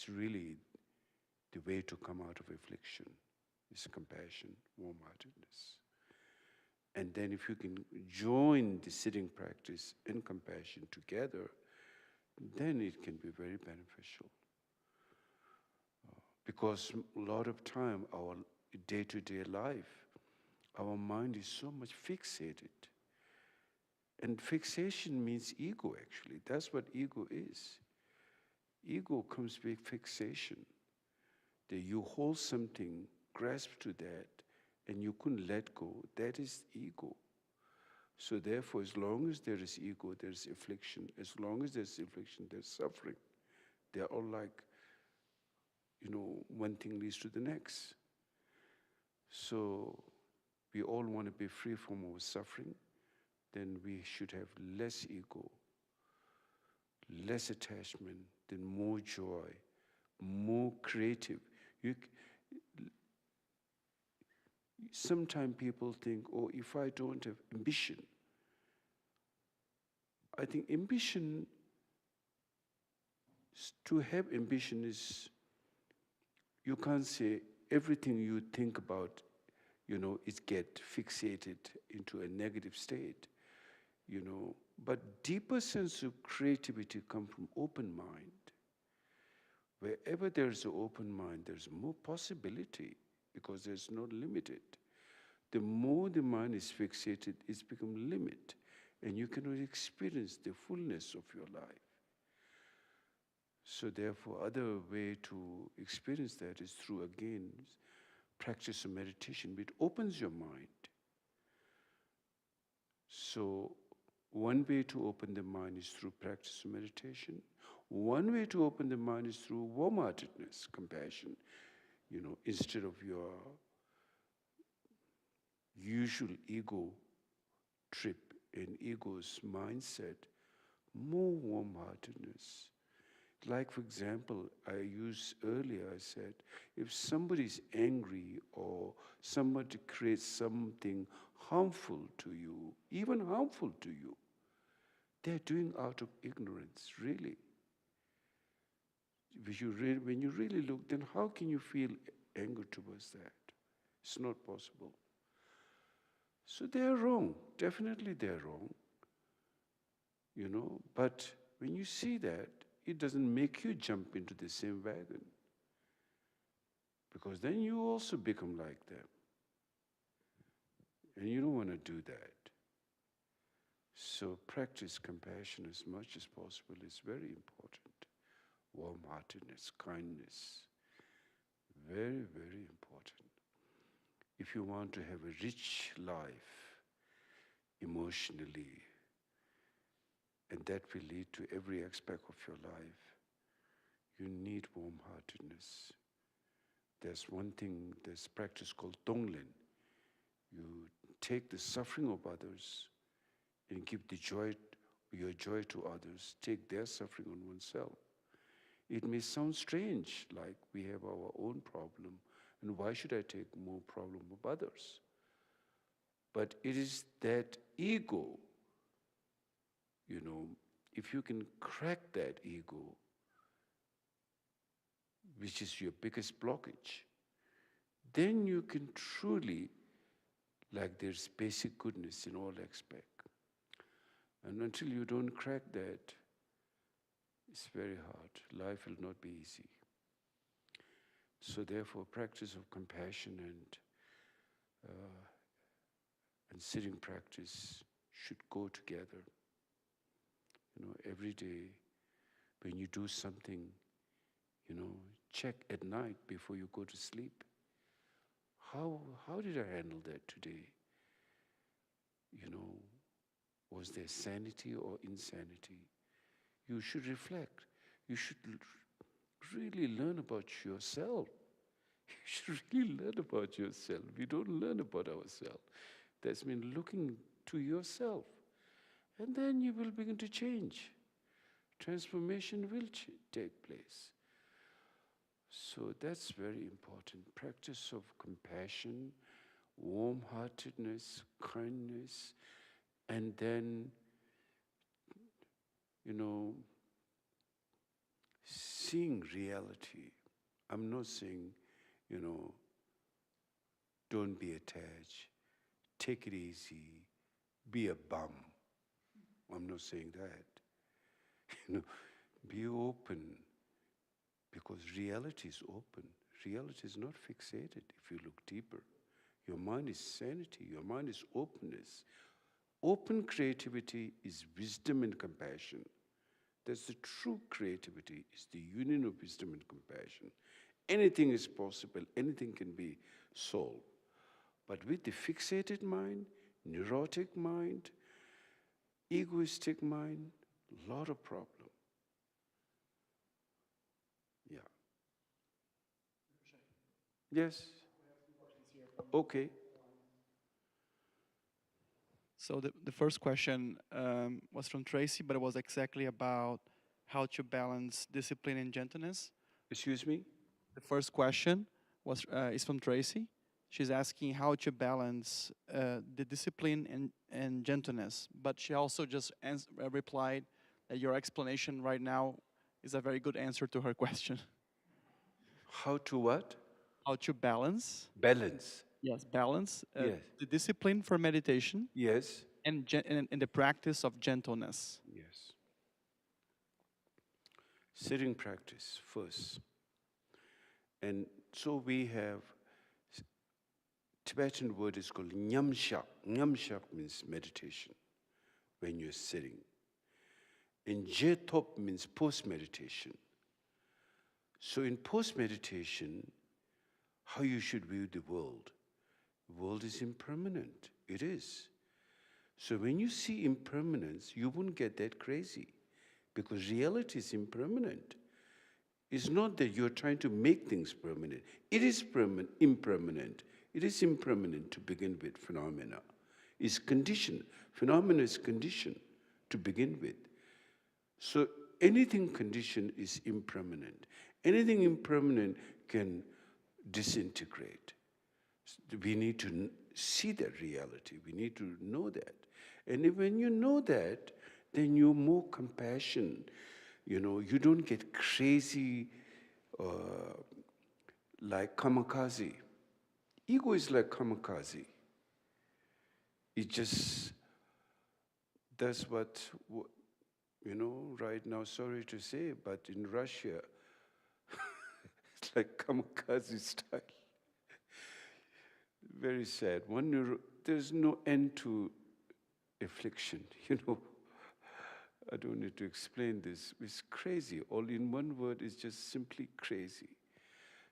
really the way to come out of affliction, is compassion, warm-heartedness. And then if you can join the sitting practice and compassion together, then it can be very beneficial. Because a lot of time our day-to-day life, our mind is so much fixated. And fixation means ego, actually. That's what ego is. Ego comes with fixation. That you hold something, grasp to that, and you couldn't let go. That is ego. So therefore, as long as there is ego, there is affliction. As long as there's affliction, there's suffering. They're all like, one thing leads to the next. So we all want to be free from our suffering. Then we should have less ego, less attachment, then more joy, more creative. Sometimes people think, oh, if I don't have ambition, I think ambition, to have ambition is, you can't say everything you think about, is get fixated into a negative state, But deeper sense of creativity comes from open mind. Wherever there's an open mind, there's more possibility because there's no limited. The more the mind is fixated, it's become limit, and you cannot experience the fullness of your life. So therefore, other way to experience that is through, again, practice of meditation, which opens your mind. So one way to open the mind is through practice of meditation. One way to open the mind is through warm-heartedness, compassion. Instead of your usual ego trip and ego's mindset, more warm-heartedness. Like, for example, I said, if somebody's angry or somebody creates something harmful to you, even harmful to you, they're doing out of ignorance, really. When you really look, then how can you feel anger towards that? It's not possible. So they're wrong. Definitely they're wrong. But when you see that, it doesn't make you jump into the same wagon. Because then you also become like them. And you don't want to do that. So practice compassion as much as possible is very important. Warm-heartedness, kindness, very, very important. If you want to have a rich life emotionally, and that will lead to every aspect of your life, you need warm-heartedness. There's one thing, there's practice called Tonglen. You take the suffering of others and give your joy to others, take their suffering on oneself. It may sound strange, like we have our own problem, and why should I take more problem of others? But it is that ego, if you can crack that ego, which is your biggest blockage, then you can truly, there's basic goodness in all aspects. And until you don't crack that, it's very hard. Life will not be easy. So therefore, practice of compassion and sitting practice should go together. Every day when you do something, check at night before you go to sleep. How did I handle that today? Was there sanity or insanity? You should reflect. You should really learn about yourself. You should really learn about yourself. We don't learn about ourselves. That's mean looking to yourself. And then you will begin to change. Transformation will take place. So that's very important. Practice of compassion, warm-heartedness, kindness, and then, seeing reality. I'm not saying, don't be attached, take it easy, be a bum. I'm not saying that. Be open, because reality is open. reality is not fixated if you look deeper. Your mind is sanity, your mind is openness. Open creativity is wisdom and compassion. That's the true creativity, is the union of wisdom and compassion. Anything is possible, anything can be solved. But with the fixated mind, neurotic mind, egoistic mind, a lot of problem. Yeah. Yes. Okay. So the first question was from Tracy, but it was exactly about how to balance discipline and gentleness. Excuse me? The first question is from Tracy. She's asking how to balance the discipline and gentleness, but she also just replied that your explanation right now is a very good answer to her question. How to what? How to balance? Balance. Yes, balance Yes. the discipline for meditation Yes. and the practice of gentleness. Yes. Sitting practice first. And so we have, Tibetan word is called nyamshak. Nyamshak means meditation when you're sitting. And jetop means post-meditation. So in post-meditation, how you should view the world. The world is impermanent. It is. So when you see impermanence, you won't get that crazy, because reality is impermanent. It's not that you're trying to make things permanent. It is impermanent. It is impermanent to begin with, phenomena. It's conditioned. Phenomena is conditioned to begin with. So anything conditioned is impermanent. Anything impermanent can disintegrate. We need to see that reality. We need to know that. And when you know that, then you're more compassionate. You know, you don't get crazy like kamikaze. Ego is like kamikaze. It just does what, you know, right now, sorry to say, but in Russia, it's like kamikaze style. Very sad. There's no end to affliction, you know. I don't need to explain this. It's crazy. All in one word is just simply crazy.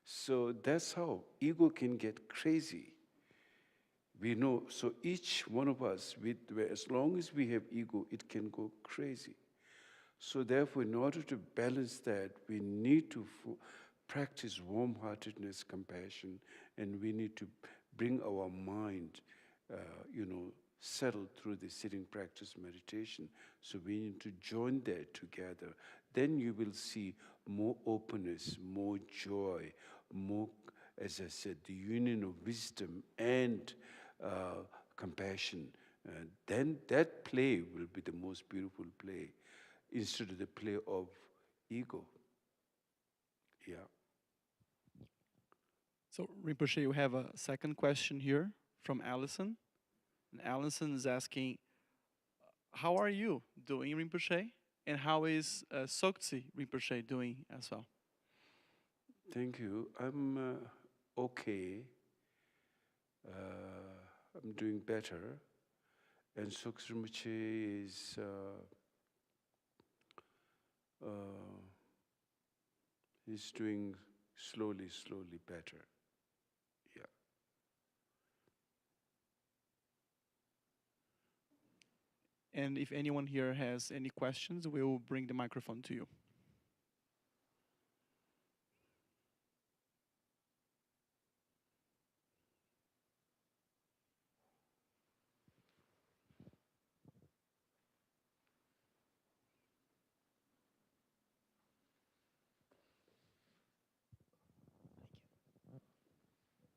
So that's how ego can get crazy. We know, so each one of us, as long as we have ego, it can go crazy. So therefore, in order to balance that, we need to practice warm-heartedness, compassion, and we need to bring our mind, settled through the sitting practice meditation. So we need to join that together. Then you will see more openness, more joy, more, as I said, the union of wisdom and compassion. Then that play will be the most beautiful play, instead of the play of ego. Yeah. So Rinpoche, you have a second question here from Allison. And Allison is asking, how are you doing, Rinpoche? And how is Sokzi Rinpoche doing as well? Thank you. I'm okay. I'm doing better. And Sokzi Rinpoche is he's doing slowly better. Yeah. And if anyone here has any questions, we will bring the microphone to you.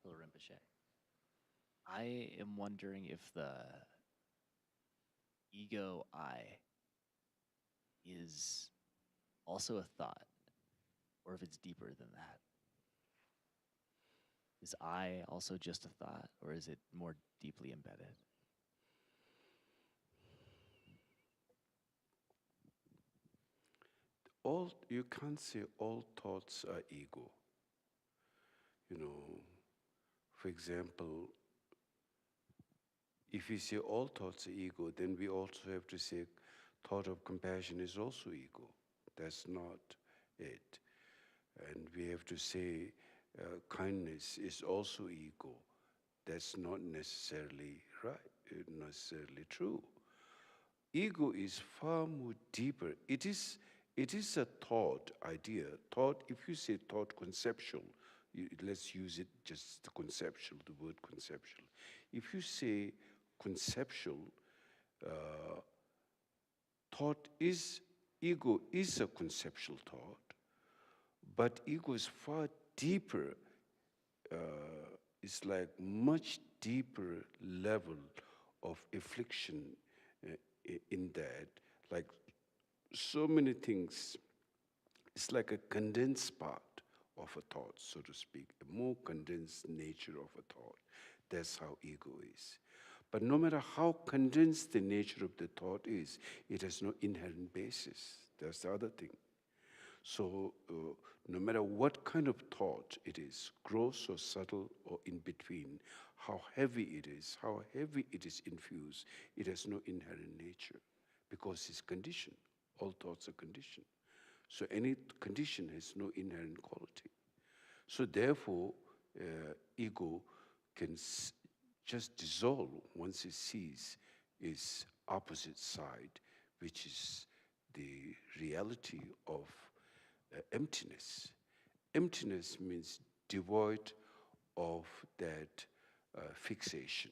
Hello, Rinpoche. I am wondering if the ego I is also a thought, or if it's deeper than that. Is I also just a thought, or is it more deeply embedded? You can't say all thoughts are ego. For example, if we say all thoughts are ego, then we also have to say thought of compassion is also ego. That's not it. And we have to say kindness is also ego. That's not necessarily right, necessarily true. Ego is far more deeper. It is a thought idea. Thought, if you say thought conceptual, let's use it just the conceptual, the word conceptual. If you say conceptual, ego is a conceptual thought, but ego is far deeper. It's like much deeper level of affliction in that, like so many things. It's like a condensed part of a thought, so to speak, a more condensed nature of a thought. That's how ego is. But no matter how condensed the nature of the thought is, it has no inherent basis. That's the other thing. So no matter what kind of thought it is, gross or subtle or in between, how heavy it is infused, it has no inherent nature because it's conditioned. All thoughts are conditioned. So any condition has no inherent quality. So therefore, ego can just dissolve once it sees its opposite side, which is the reality of emptiness. Emptiness means devoid of that fixation.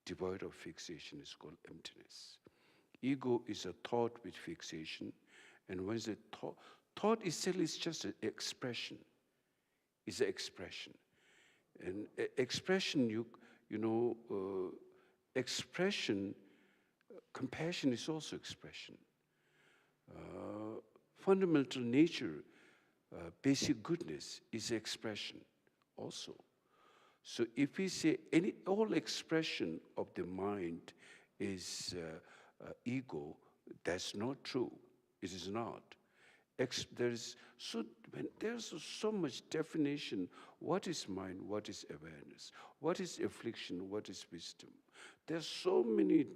Devoid of fixation is called emptiness. Ego is a thought with fixation, and once the thought itself is just an expression. It's an expression, and expression. Expression. Compassion is also expression. Fundamental nature, basic goodness is expression also. So if we say all expression of the mind is ego, that's not true. It is not. There's so much definition. What is mind? What is awareness? What is affliction? What is wisdom? There's so many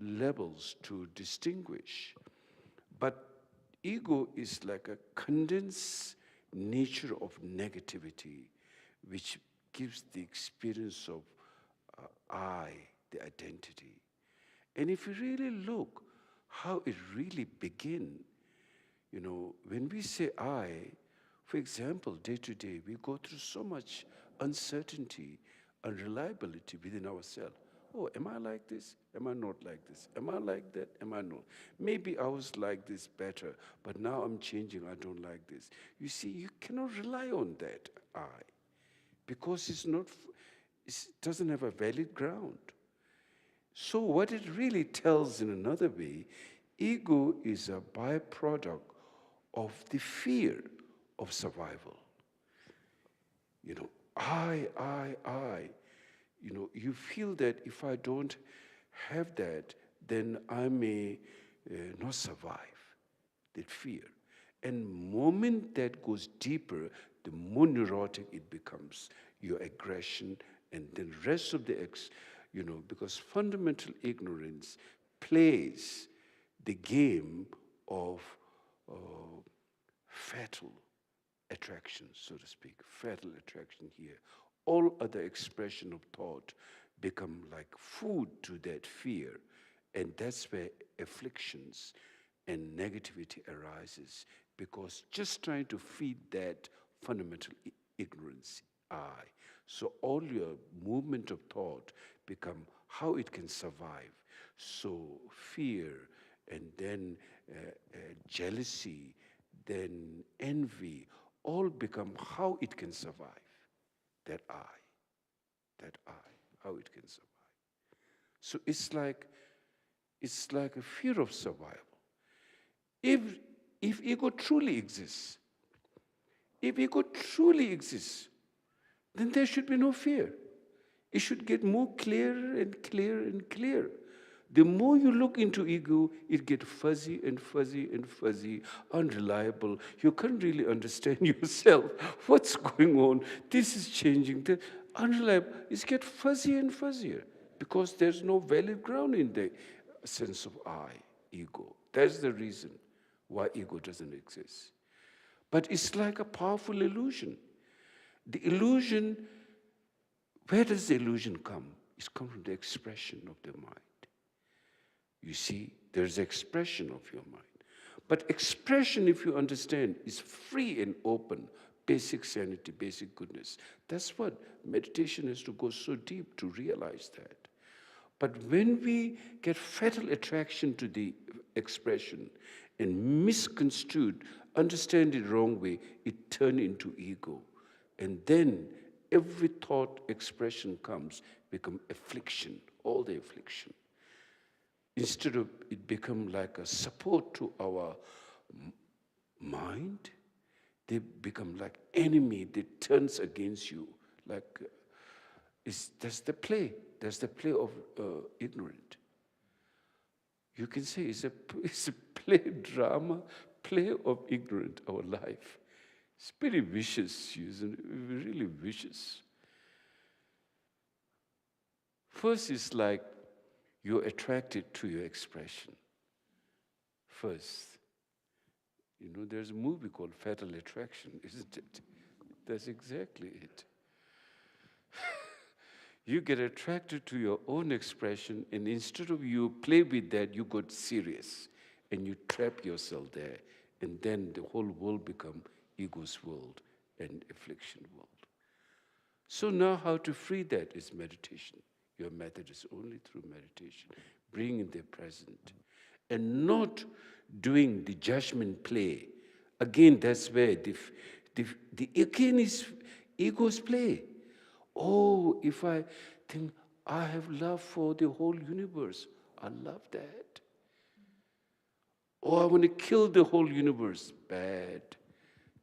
levels to distinguish. But ego is like a condensed nature of negativity, which gives the experience of I, the identity. And if you really look how it really begins, when we say I, for example, day to day, we go through so much uncertainty, unreliability within ourselves. Oh, am I like this? Am I not like this? Am I like that? Am I not? Maybe I was like this better, but now I'm changing. I don't like this. You see, you cannot rely on that I, because it doesn't have a valid ground. So what it really tells in another way, ego is a byproduct of the fear of survival. I. You feel that if I don't have that, then I may not survive. That fear. And moment that goes deeper, the more neurotic it becomes, your aggression, and then rest of the because fundamental ignorance plays the game of fatal attraction, so to speak, fatal attraction here. All other expression of thought become like food to that fear, and that's where afflictions and negativity arises, because just trying to feed that fundamental ignorance, I. So all your movement of thought become how it can survive. So fear, and then jealousy, then envy, all become how it can survive. That I, how it can survive. So it's like a fear of survival. If ego truly exists, then there should be no fear. It should get more clearer and clearer and clearer. The more you look into ego, it gets fuzzy and fuzzy and fuzzy, unreliable. You can't really understand yourself. What's going on? This is changing. Unreliable. It gets fuzzy and fuzzier because there's no valid ground in the sense of I, ego. That's the reason why ego doesn't exist. But it's like a powerful illusion. The illusion, where does the illusion come? It's come from the expression of the mind. You see, there's expression of your mind. But expression, if you understand, is free and open, basic sanity, basic goodness. That's what meditation has to go so deep to realize that. But when we get fatal attraction to the expression and misconstrued, understand it wrong way, it turns into ego. And then every thought expression comes, become affliction, all the affliction. Instead of it become like a support to our mind, they become like enemy that turns against you. Like that's the play. That's the play of ignorant. You can say it's a play drama, play of ignorant, our life. It's pretty vicious, Susan, really vicious. First, it's like you're attracted to your expression. First, there's a movie called Fatal Attraction, isn't it? That's exactly it. You get attracted to your own expression, and instead of you play with that, you got serious, and you trap yourself there, and then the whole world become ego's world and affliction world. So now how to free that is meditation. Your method is only through meditation, bringing the present, and not doing the judgment play. Again, that's where again is ego's play. Oh, if I think I have love for the whole universe, I love that. Oh, I want to kill the whole universe, bad.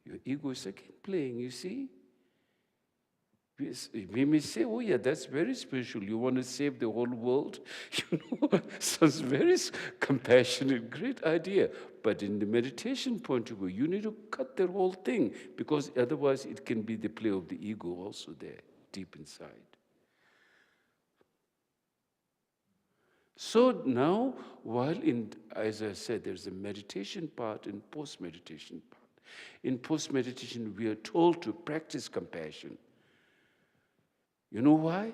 Your ego is again playing, you see? We may say, oh yeah, that's very spiritual. You want to save the whole world? Sounds very compassionate, great idea. But in the meditation point of view, you need to cut the whole thing, because otherwise it can be the play of the ego also there, deep inside. So now, as I said, there's a meditation part and post-meditation part. In post-meditation, we are told to practice compassion. You know why?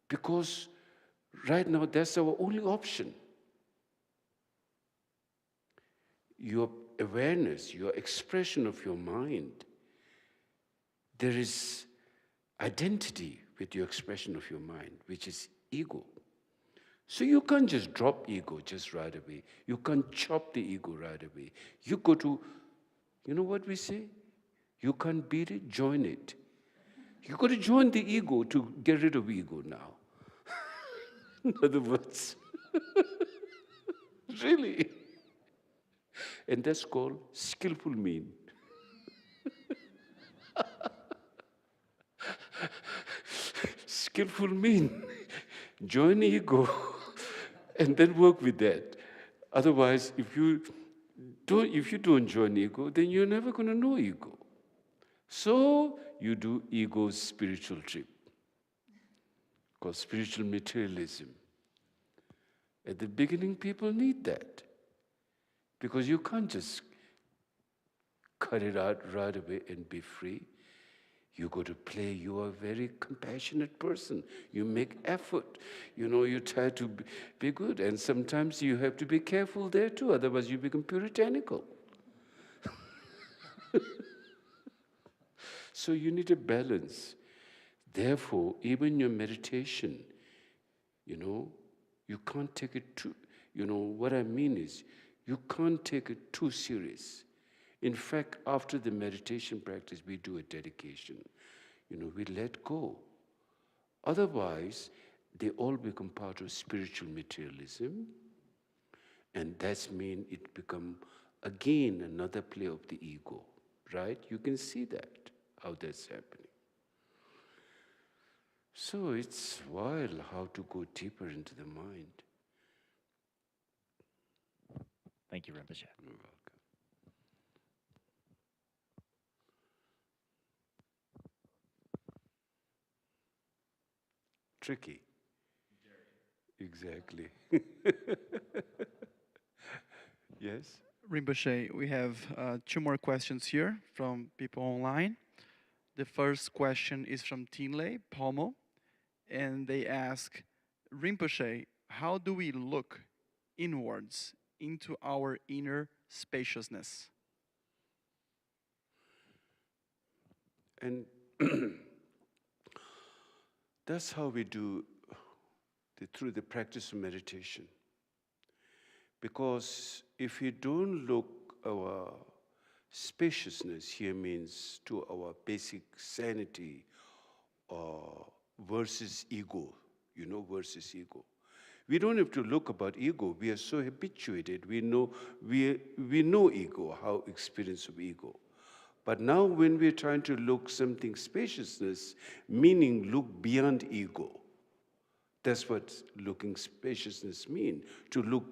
Because right now, that's our only option. Your awareness, your expression of your mind, there is identity with your expression of your mind, which is ego. So you can't just drop ego just right away. You can't chop the ego right away. You go to, you know what we say? You can't beat it, join it. You got to join the ego to get rid of ego now. In other words, really. And that's called skillful mean. Skillful mean. Join ego and then work with that. Otherwise, if you don't join ego, then you're never going to know ego. So you do ego's spiritual trip, called spiritual materialism. At the beginning, people need that, because you can't just cut it out right away and be free. You go to play. You are a very compassionate person. You make effort. You try to be good. And sometimes you have to be careful there too, otherwise you become puritanical. So you need a balance. Therefore, even your meditation, you can't take it too, what I mean is, you can't take it too serious. In fact, after the meditation practice, we do a dedication. We let go. Otherwise, they all become part of spiritual materialism, and that's mean it become, again, another play of the ego, right? You can see that, how that's happening. So it's wild how to go deeper into the mind. Thank you, Rinpoche. You're welcome. Tricky. Exactly. Yes? Rinpoche, we have 2 more questions here from people online. The first question is from Tinley Pomo, and they ask, Rinpoche, how do we look inwards into our inner spaciousness? And that's how we do through the practice of meditation. Because if you don't look our spaciousness here means to our basic sanity versus ego, versus ego. We don't have to look about ego. We are so habituated. We know ego, how experience of ego. But now when we're trying to look something spaciousness, meaning look beyond ego. That's what looking spaciousness mean. To look,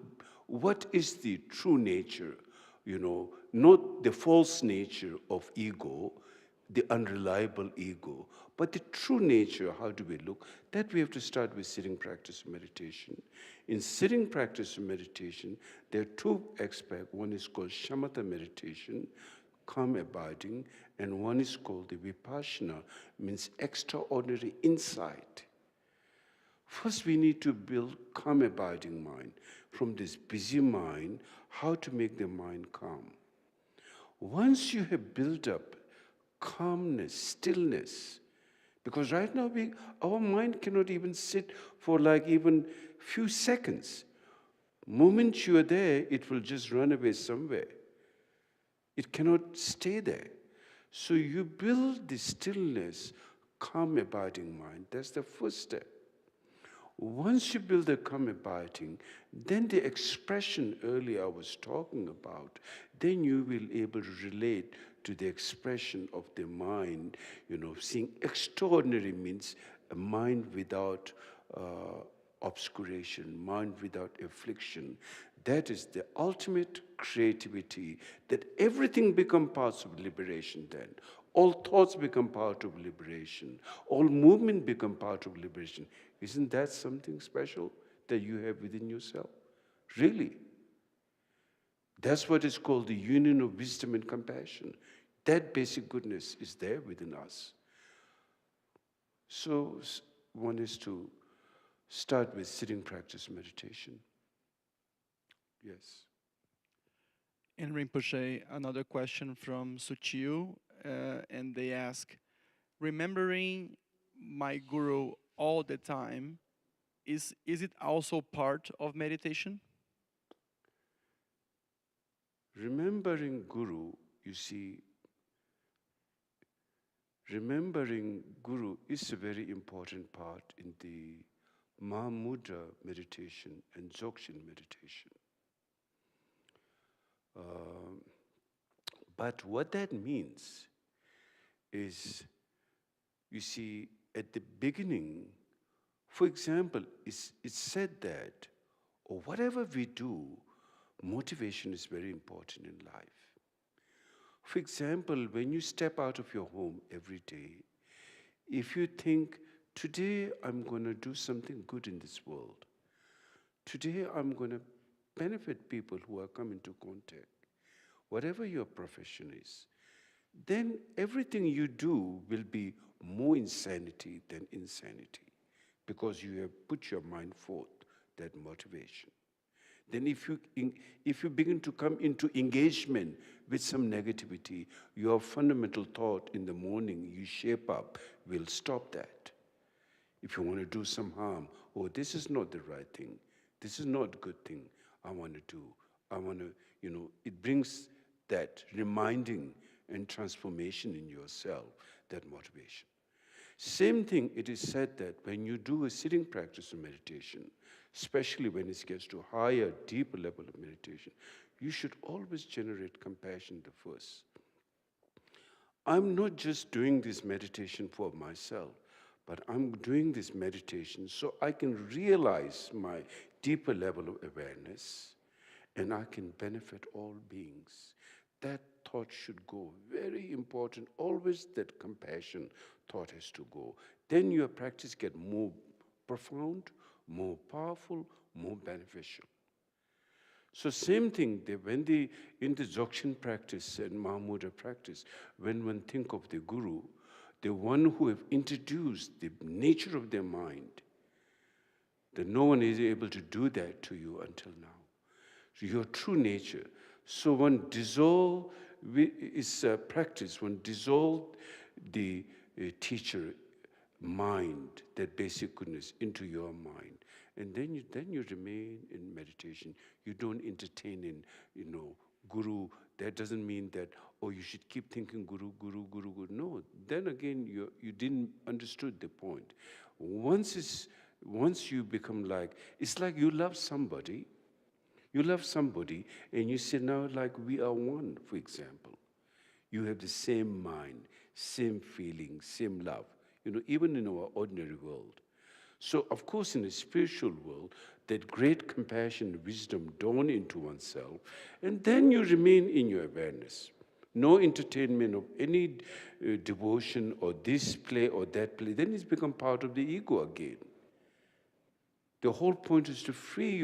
what is the true nature, not the false nature of ego, the unreliable ego, but the true nature, how do we look? That we have to start with sitting practice of meditation. In sitting practice of meditation, there are 2 aspects. One is called shamatha meditation, calm abiding, and one is called the vipassana, means extraordinary insight. First, we need to build calm abiding mind. From this busy mind, how to make the mind calm. Once you have built up calmness, stillness, because right now our mind cannot even sit for like even few seconds. Moment you are there, it will just run away somewhere. It cannot stay there. So you build the stillness, calm abiding mind. That's the first step. Once you build a calm abiding, then the expression earlier I was talking about, then you will be able to relate to the expression of the mind. Seeing extraordinary means a mind without obscuration, mind without affliction. That is the ultimate creativity, that everything becomes parts of liberation then. All thoughts become part of liberation. All movement become part of liberation. Isn't that something special that you have within yourself? Really? That's what is called the union of wisdom and compassion. That basic goodness is there within us. So one is to start with sitting practice meditation. Yes. And Rinpoche, another question from Suchiu, and they ask, remembering my guru all the time, is it also part of meditation? Remembering Guru, you see, remembering Guru is a very important part in the Mahamudra meditation and Dzogchen meditation. But what that means is, you see, at the beginning, for example, it's said that, or whatever we do, motivation is very important in life. For example, when you step out of your home every day, if you think, today I'm going to do something good in this world, today I'm going to benefit people who are coming into contact, whatever your profession is, then everything you do will be more insanity than insanity, because you have put your mind forth that motivation. Then if you begin to come into engagement with some negativity, your fundamental thought in the morning you shape up will stop that. If you want to do some harm, oh, this is not the right thing, this is not a good thing I want to do. I want to, it brings that reminding and transformation in yourself, that motivation. Same thing, it is said that when you do a sitting practice of meditation, especially when it gets to higher, deeper level of meditation, you should always generate compassion the first. I'm not just doing this meditation for myself, but I'm doing this meditation so I can realize my deeper level of awareness, and I can benefit all beings. That thought should go. Very important. Always that compassion thought has to go. Then your practice get more profound, more powerful, more beneficial. So same thing, in the Dzogchen practice and Mahamudra practice, when one think of the Guru, the one who have introduced the nature of their mind, that no one is able to do that to you until now. So your true nature. So one dissolve is practice. One dissolve the teacher mind, that basic goodness, into your mind, and then you remain in meditation. You don't entertain in Guru. That doesn't mean that you should keep thinking Guru, Guru, Guru, Guru. No. Then again you didn't understood the point. Once you become like, it's like you love somebody. You love somebody, and you say now, like we are one, for example. You have the same mind, same feeling, same love, even in our ordinary world. So, of course, in the spiritual world, that great compassion, wisdom dawn into oneself, and then you remain in your awareness. No entertainment of any devotion or this play or that play. Then it's become part of the ego again. The whole point is to free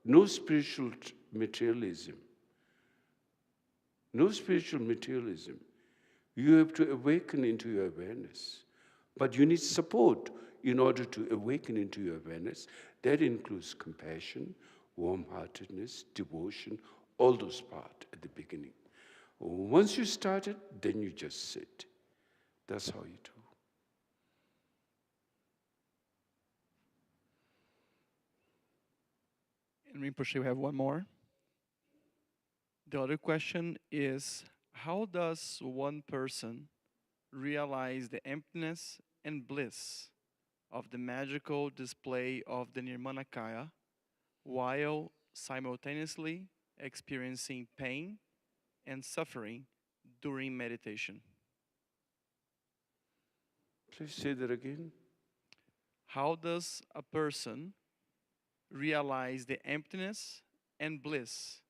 no spiritual materialism. No spiritual materialism. You have to awaken into your awareness. But you need support in order to awaken into your awareness. That includes compassion, warm-heartedness, devotion, all those parts at the beginning. Once you start it, then you just sit. That's how you do. And Rinpoche, we have one more. The other question is, how does one person realize the emptiness and bliss of the magical display of the Nirmanakaya while simultaneously experiencing pain and suffering during meditation? Please say that again. How does a person realize the emptiness and bliss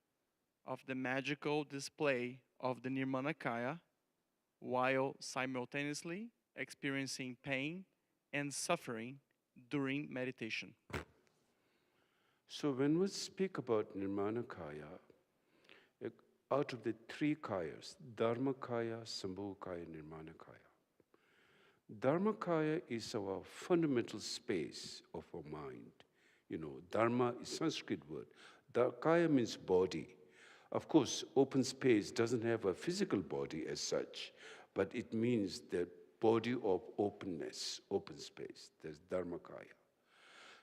of the magical display of the Nirmanakaya while simultaneously experiencing pain and suffering during meditation? So when we speak about Nirmanakaya, out of the three kayas, Dharmakaya, Sambhogakaya, Nirmanakaya. Dharmakaya is our fundamental space of our mind. Dharma is Sanskrit word. Kaya means body. Of course, open space doesn't have a physical body as such, but it means the body of openness, open space. That's Dharmakaya.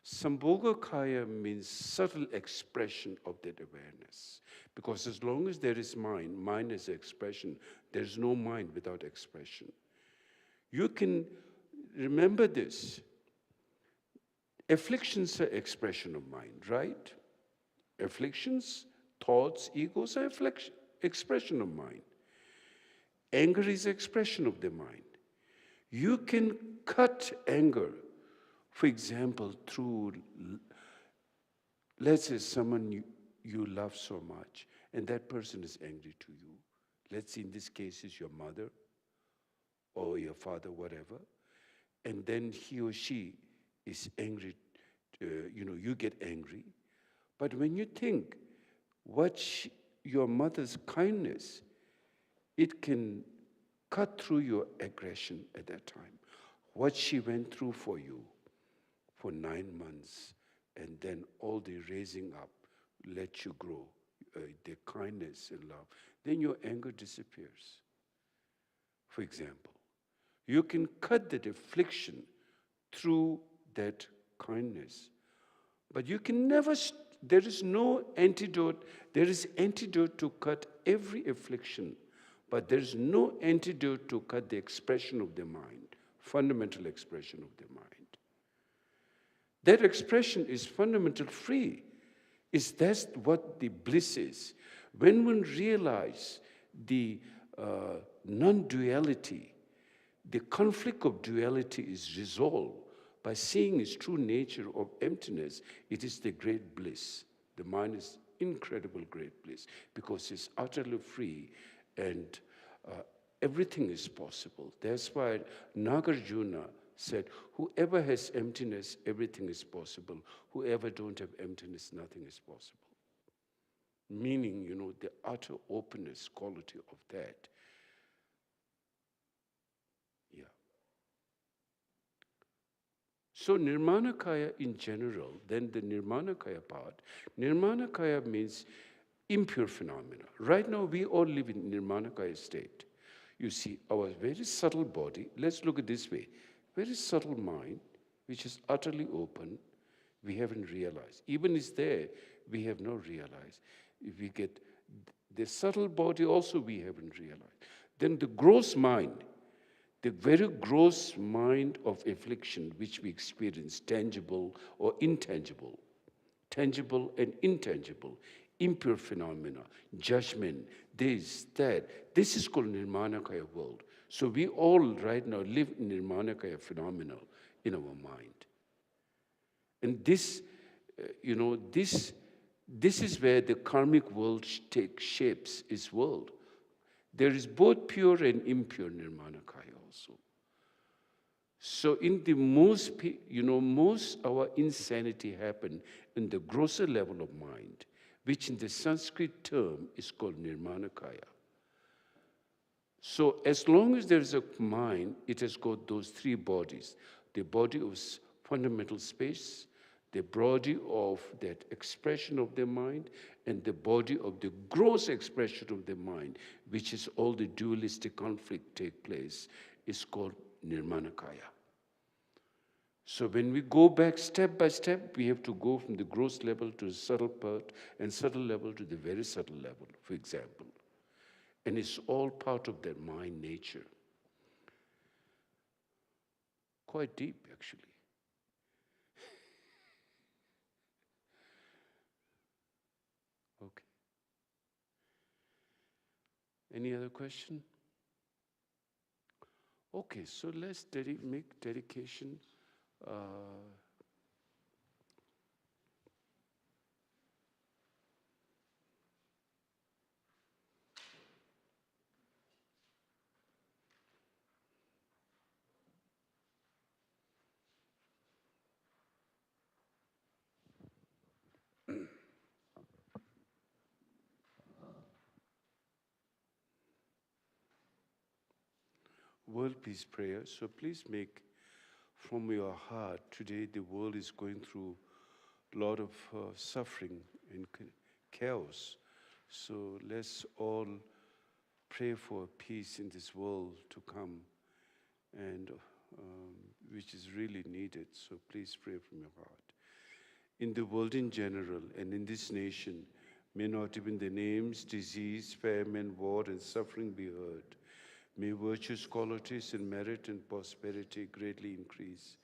Sambhogakaya means subtle expression of that awareness. Because as long as there is mind is expression, there's no mind without expression. You can remember this. Afflictions are expression of mind, right? Afflictions, thoughts, egos are expression of mind. Anger is expression of the mind. You can cut anger, for example, through, let's say someone you love so much, and that person is angry to you. Let's say in this case it's your mother or your father, whatever, and then he or she is angry, you get angry. But when you think your mother's kindness, it can cut through your aggression at that time. What she went through for you for 9 months, and then all the raising up let you grow, the kindness and love, then your anger disappears. For example, you can cut that affliction through that kindness. But you can never, there is no antidote. There is antidote to cut every affliction, but there is no antidote to cut the expression of the mind, fundamental expression of the mind. That expression is fundamental free. That's what the bliss is. When one realizes the non-duality, the conflict of duality is resolved by seeing its true nature of emptiness, it is the great bliss. The mind is incredible great bliss, because it's utterly free and everything is possible. That's why Nagarjuna said, whoever has emptiness, everything is possible. Whoever don't have emptiness, nothing is possible. Meaning, the utter openness quality of that. Yeah. So Nirmanakaya in general, then the Nirmanakaya part. Nirmanakaya means impure phenomena. Right now, we all live in Nirmanakaya state. You see, our very subtle body, let's look at it this way, very subtle mind, which is utterly open, we haven't realized. Even it's there, we have not realized. If we get the subtle body also, we haven't realized. Then the gross mind, the very gross mind of affliction which we experience, tangible or intangible, tangible and intangible, impure phenomena, judgment, this, that. This is called Nirmanakaya world. So we all right now live in Nirmanakaya phenomena in our mind. And this, this is where the karmic world takes shapes its world. There is both pure and impure Nirmanakaya also. So in the most our insanity happen in the grosser level of mind, which in the Sanskrit term is called Nirmanakaya. So as long as there is a mind, it has got those three bodies. The body of fundamental space, the body of that expression of the mind, and the body of the gross expression of the mind, which is all the dualistic conflict take place, is called Nirmanakaya. So when we go back step by step, we have to go from the gross level to the subtle part, and subtle level to the very subtle level, for example. And it's all part of that mind nature. Quite deep, actually. Okay. Any other question? Okay, so let's make dedication. World peace prayer. So please make from your heart, today the world is going through a lot of suffering and chaos. So let's all pray for peace in this world to come, and which is really needed. So please pray from your heart. In the world in general and in this nation, may not even the names, disease, famine, war, and suffering be heard. May virtues, qualities, and merit and prosperity greatly increase,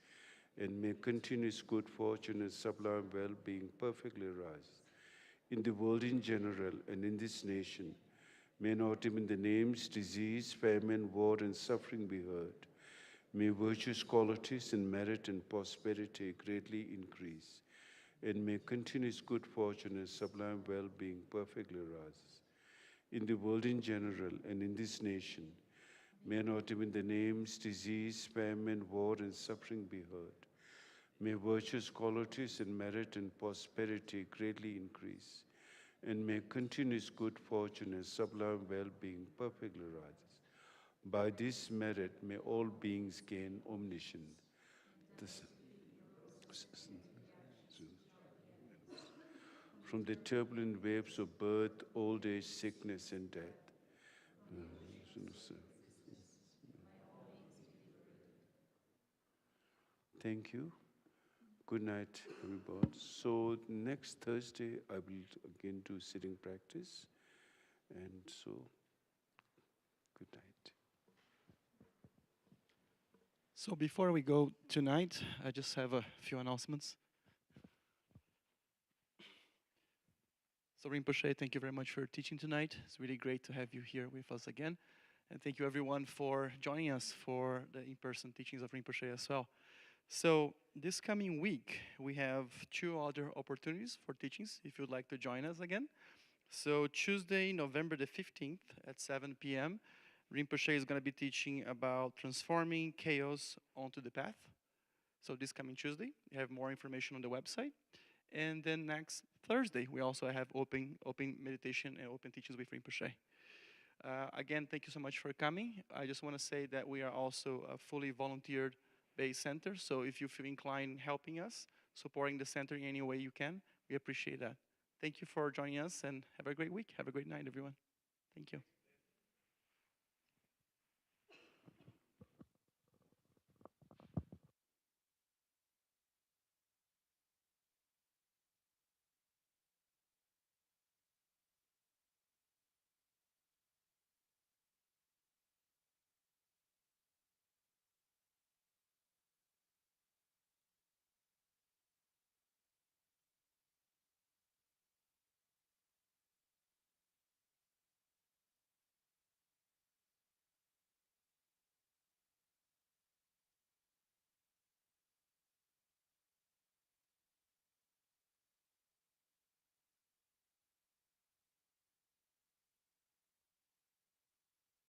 and may continuous good fortune and sublime well-being perfectly rise. In the world in general and in this nation, may not even the names, disease, famine, war, and suffering be heard. May virtues, qualities, and merit and prosperity greatly increase, and may continuous good fortune and sublime well-being perfectly rise. In the world in general and in this nation, may not even the names, disease, famine, war, and suffering be heard. May virtues, qualities, and merit and prosperity greatly increase, and may continuous good fortune and sublime well-being perfectly rise. By this merit, may all beings gain omniscience. From the turbulent waves of birth, old age, sickness, and death. Thank you. Good night, everybody. So next Thursday, I will again do sitting practice. And so, good night. So before we go tonight, I just have a few announcements. So Rinpoche, thank you very much for teaching tonight. It's really great to have you here with us again. And thank you everyone for joining us for the in-person teachings of Rinpoche as well. So this coming week, we have 2 other opportunities for teachings if you'd like to join us again. So Tuesday, November the 15th at 7 p.m., Rinpoche is going to be teaching about transforming chaos onto the path. So this coming Tuesday, you have more information on the website. And then next Thursday, we also have open meditation and open teachings with Rinpoche. Again, thank you so much for coming. I just want to say that we are also a fully volunteer-based center. So if you feel inclined helping us, supporting the center in any way you can, we appreciate that. Thank you for joining us and have a great week. Have a great night, everyone. Thank you.